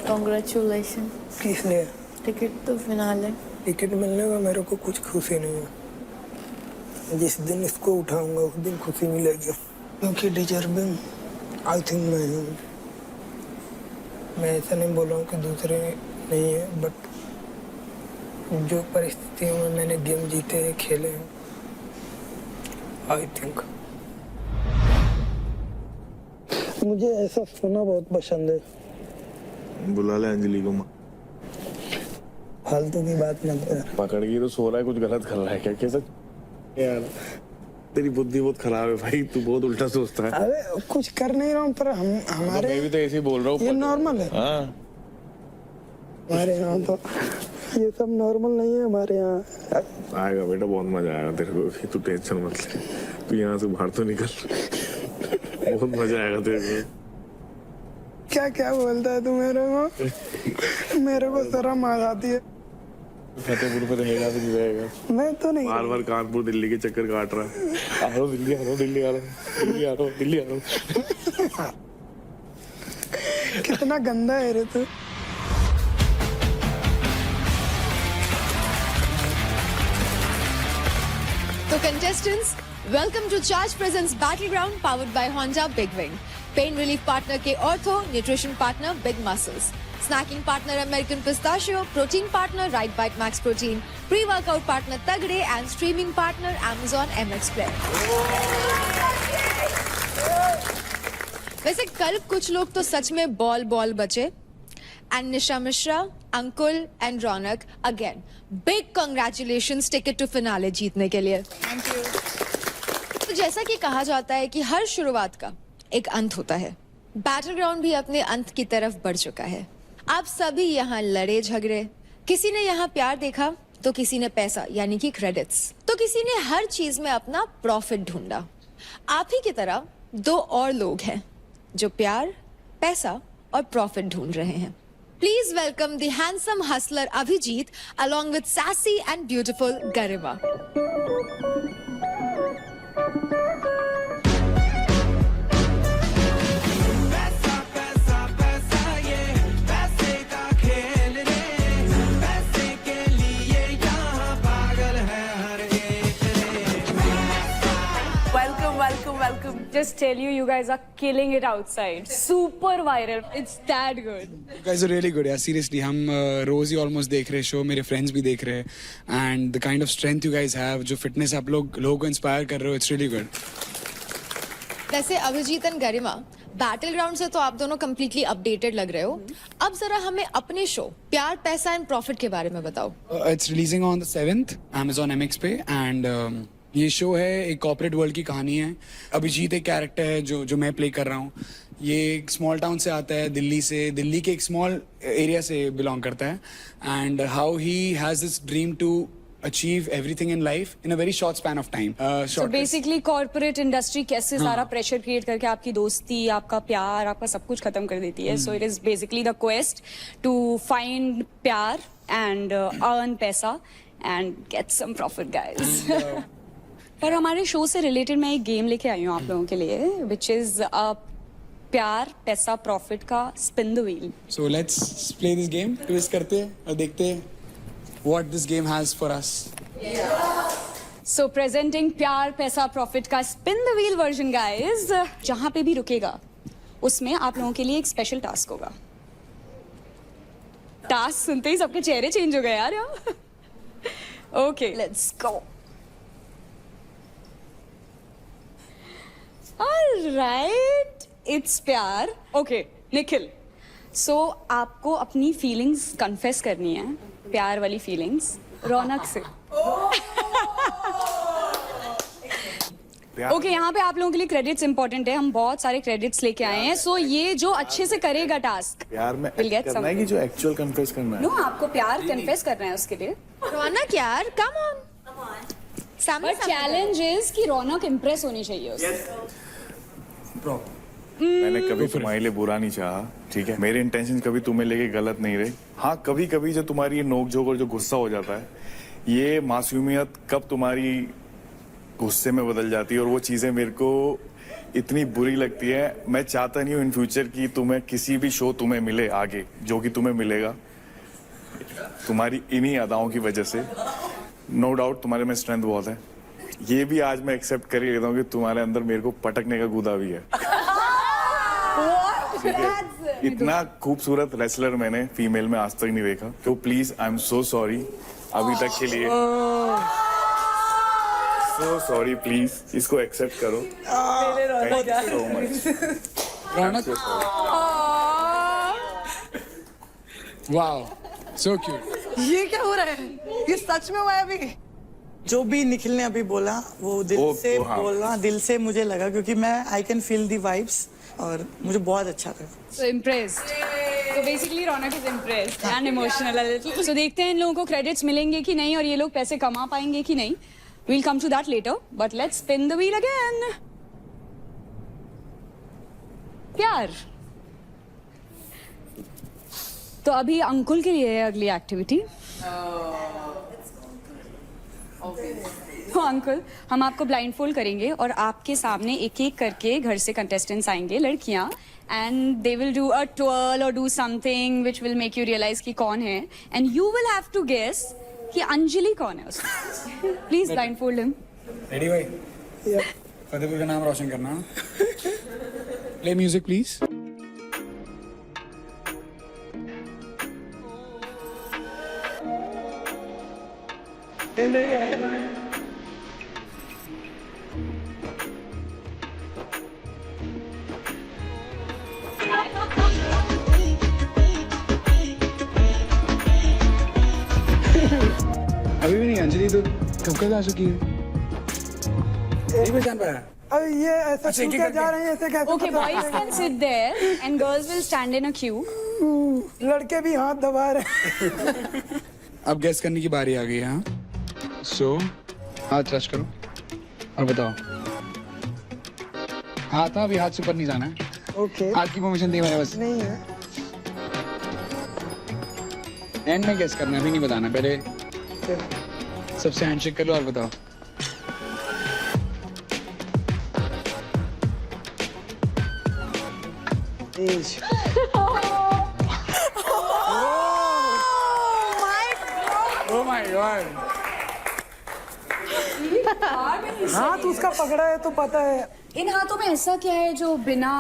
Congratulations. किस लिए? टिकट तो फिनाले। टिकट मिलने का मेरे को कुछ खुशी नहीं है। जिस दिन इसको उठाऊंगा उस दिन खुशी मिलेगी, क्योंकि डिजर्विंग आई थिंक मैं हूँ। मैं ऐसा नहीं बोल रहा हूँ कि दूसरे नहीं है, बट जो परिस्थितियों में मैंने गेम जीते हैं, खेले हैं, आई थिंक मुझे ऐसा सोना बहुत पसंद है। बुला ले अंजलि को। फालतू की बात मत कर। पकड़ के तो सो रहा है, कुछ गलत कर रहा है क्या? कैसा यार, तेरी बुद्धि बहुत खराब है भाई, तू बहुत उल्टा सोचता है। अरे कुछ कर नहीं रहा हूँ, पर हमारे मैं भी तो ऐसे ही बोल रहा हूँ। ये नॉर्मल है। हाँ, हमारे यहाँ तो ये सब नॉर्मल नहीं है। हमारे यहाँ आएगा बेटा, बहुत मजा आएगा तेरे को, तू टेंशन मत ले। तू यहाँ से बाहर तो निकल, बहुत मजा आएगा तेरे को। क्या क्या बोलता है तू मेरे को शर्म आ जाती है। फतेहपुर पे रहेगा तो नहीं रहेगा? मैं तो नहीं, बार बार कानपुर दिल्ली के चक्कर काट रहा है। आ रहा हूँ दिल्ली, आ रहा हूँ दिल्ली, आ रहा हूँ दिल्ली, आ रहा हूँ दिल्ली, आ रहा हूँ। कितना गंदा है रे तू। तो contestants, welcome to Charge Presents Battleground powered by Honda Big Wing. Pain relief partner के Ortho, nutrition partner Big Muscles, snacking partner American Pistachio, protein partner Right Bite Max Protein, pre-workout partner Tagde and streaming partner Amazon MX Player. वैसे कल कुछ लोग तो सच में ball बचे. And Nisha Mishra, Ankul and Ronak, again, big congratulations ticket to finale जीतने के लिए. Thank you. तो जैसा कि कहा जाता है कि हर शुरुआत का एक अंत होता है, बैटलग्राउंड भी अपने अंत की तरफ बढ़ चुका है. आप सभी यहाँ लड़े झगड़े, किसी ने यहाँ प्यार देखा तो किसी ने पैसा यानी कि क्रेडिट्स, तो किसी ने हर चीज में अपना प्रॉफिट ढूंढा. आप ही की तरह दो और लोग हैं जो प्यार, पैसा और प्रॉफिट ढूंढ रहे हैं. Please welcome the handsome hustler Abhijit along with sassy and beautiful Garima. Welcome. Just tell you, you guys are killing it outside. Super viral. It's that good. You guys are really good, yeah. Seriously, हम रोज ही almost देख रहे show, मेरे friends भी देख रहे हैं, and the kind of strength you guys have, जो fitness आप लोगों को inspire कर रहे हो, it's really good. वैसे अभिजीत एंड गरिमा, बैटलग्राउंड से तो आप दोनों completely updated लग रहे हो. अब जरा हमें अपने शो प्यार, पैसा एंड प्रॉफिट के बारे में बताओ. It's releasing on the 7th, Amazon MX पे, and ये शो है एक कॉर्पोरेट वर्ल्ड की कहानी है. अभिजीत एक कैरेक्टर है जो मैं प्ले कर रहा हूँ. ये एक स्मॉल टाउन से आता है, दिल्ली के एक स्मॉल एरिया से बिलोंग करता है, and how he has this dream to achieve everything in life in a very short span of time. So basically corporate industry कैसे सारा प्रेशर क्रिएट करके आपकी दोस्ती, आपका प्यार, आपका सब कुछ खत्म कर देती है. So it is basically the quest to find प्यार and earn पैसा and get some profit, guys. पर हमारे शो से रिलेटेड मैं एक गेम लेके आई हूँ आप लोगों के लिए, विच इज प्यार, पैसा, प्रॉफिट का spin the wheel. So let's play this game. Twist करते हैं और देखते हैं what this game has for us. So presenting प्यार, पैसा, प्रॉफिट का spin the wheel version, guys. जहां पे भी रुकेगा उसमें आप लोगों के लिए एक स्पेशल टास्क होगा. टास्क सुनते ही सबके चेहरे चेंज हो गए यार. Okay, let's go. Alright, it's प्यार. Okay, निखिल. So आपको अपनी फीलिंग्स कन्फेस करनी है, प्यार वाली फीलिंग्स, रौनक से. ओके, यहाँ पे आप लोगों के लिए क्रेडिट्स इंपॉर्टेंट है. हम बहुत सारे क्रेडिट्स लेके आए हैं. सो ये जो अच्छे से करेगा टास्क, प्यार में We'll get करना है कि जो एक्चुअल कन्फेस करना है. नो, आपको प्यार कन्फेस करना है उसके लिए. रौनक यार, come on. But challenge is कि रौनक इम्प्रेस होनी चाहिए उससे. मैंने कभी तुम्हारे लिए बुरा नहीं चाहा, ठीक है. मेरे इंटेंशन कभी तुम्हें लेके गलत नहीं रहे. हाँ, कभी कभी जो तुम्हारी ये नोकझोंक और जो गुस्सा हो जाता है, ये मासूमियत कब तुम्हारी गुस्से में बदल जाती है और वो चीजें मेरे को इतनी बुरी लगती है. मैं चाहता नहीं हूँ इन फ्यूचर की तुम्हें किसी भी शो तुम्हें मिले आगे, जो कि तुम्हें मिलेगा तुम्हारी इन्हीं अदाओं की वजह से. नो डाउट तुम्हारे में स्ट्रेंथ बहुत है, ये भी आज मैं एक्सेप्ट कर ही लेता हूँ कि तुम्हारे अंदर मेरे को पटकने का गुदा भी है। ठीक है? इतना खूबसूरत रेसलर मैंने फीमेल में आज तक नहीं देखा, तो please I am so sorry अभी तक के लिए, सो सॉरी, प्लीज इसको एक्सेप्ट करो। Thank you so much Raunak, wow so cute. ये क्या हो रहा है? ये सच में हुआ है अभी? जो भी निखिल ने अभी बोला वो दिल से बोला, दिल से मुझे लगा, क्योंकि मैं I can feel the vibes और मुझे बहुत अच्छा लगा। So impressed. So basically Raunak is impressed and emotional a little. So देखते हैं इन लोगों को क्रेडिट्स मिलेंगे कि नहीं और ये लोग पैसे कमा पाएंगे कि नहीं. We'll come to that later. But let's spin the wheel again. प्यार. तो अभी अंकुल के लिए है अगली एक्टिविटी. तो अंकुल, हम आपको ब्लाइंडफोल्ड करेंगे और आपके सामने एक एक करके घर से कंटेस्टेंट्स आएंगे, लड़कियां, and they will do a twirl और do something which will make you realize कि कौन है, and you will have to guess कि अंजलि कौन है उसमें. Please blindfold him. रेडी भाई? फतेहपुर का नाम रोशन करना. Play music please. अभी भी नहीं. अंजलि तो कब का जा चुकी है. नहीं पहचान पाया. अरे ये ऐसा क्यों क्या जा रहे हैं, ऐसे कैसे? Okay, boys can sit there and girls will stand in a queue. लड़के भी हाथ दबा रहे हैं. अब गैस करने की बारी आ गई है. हाँ, सो हाथ टच करो और बताओ. हाथ अभी हाथ से ऊपर नहीं जाना है. ओके. हाथ की परमिशन दी मैंने बस. नहीं है. एंड में गैस करना, अभी नहीं बताना. पहले सबसे हैंडशेक कर लो और बताओ. एज. Oh my God. हाथ उसका पकड़ा है तो पता है. इन हाथों में ऐसा क्या है जो बिना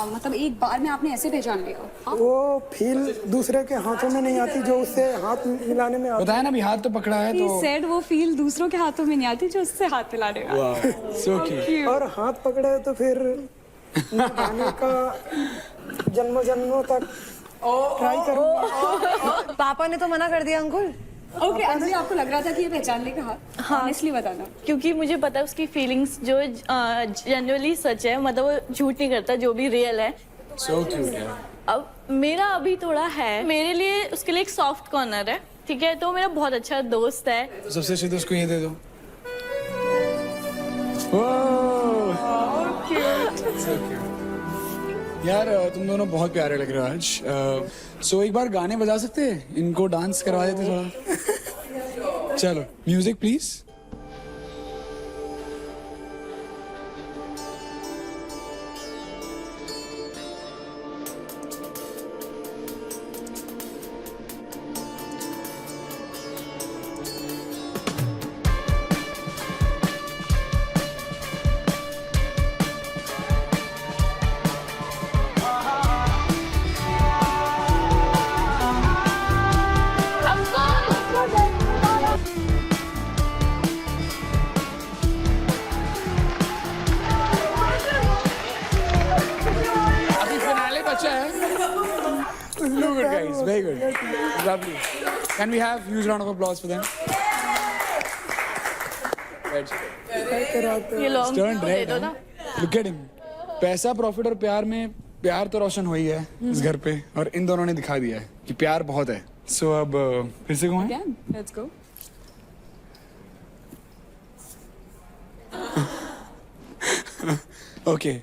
मतलब एक बार में आपने ऐसे पहचान लिया? वो फील दूसरे के हाथों में नहीं आती जो उससे हाथ मिलाने में आती. बताया ना, अभी हाथ तो पकड़ा है. तो सेड वो फील दूसरों के हाथों में नहीं आती जो उससे हाथ मिलाने में आती. So cute. और हाथ पकड़ा है तो फिर निभाने का जन्मों जन्मों तक ट्राई करूंगा. पापा ने तो मना कर दिया अंकुल. ओके, अंजलि आपको लग रहा था कि ये पहचान लेगा? हाँ, इसलिए बताना. क्योंकि मुझे पता है उसकी फीलिंग्स जो जनरली सच है, मतलब वो झूठ नहीं करता, जो भी रियल है. सो क्यूट यार. अब मेरा अभी थोड़ा है, मेरे लिए उसके लिए एक सॉफ्ट कॉर्नर है, ठीक है. तो मेरा बहुत अच्छा दोस्त है. सबसे अच्छी तो उसको ये दे दो. So cute. यार तुम दोनों बहुत प्यारे लग रहे हो आज. सो एक बार गाने बजा सकते हैं, इनको डांस करवा देते थोड़ा. चलो music please. Good guys, very good, lovely. Can we have huge round of applause for them? ये लॉन्ग दे दो ना. Look at him. पैसा, प्रॉफिट और प्यार में प्यार तो रोशन हो ही है इस घर पे, और इन दोनों ने दिखा दिया है कि प्यार बहुत है. सो अब फिर से कौन है? Let's go. Okay.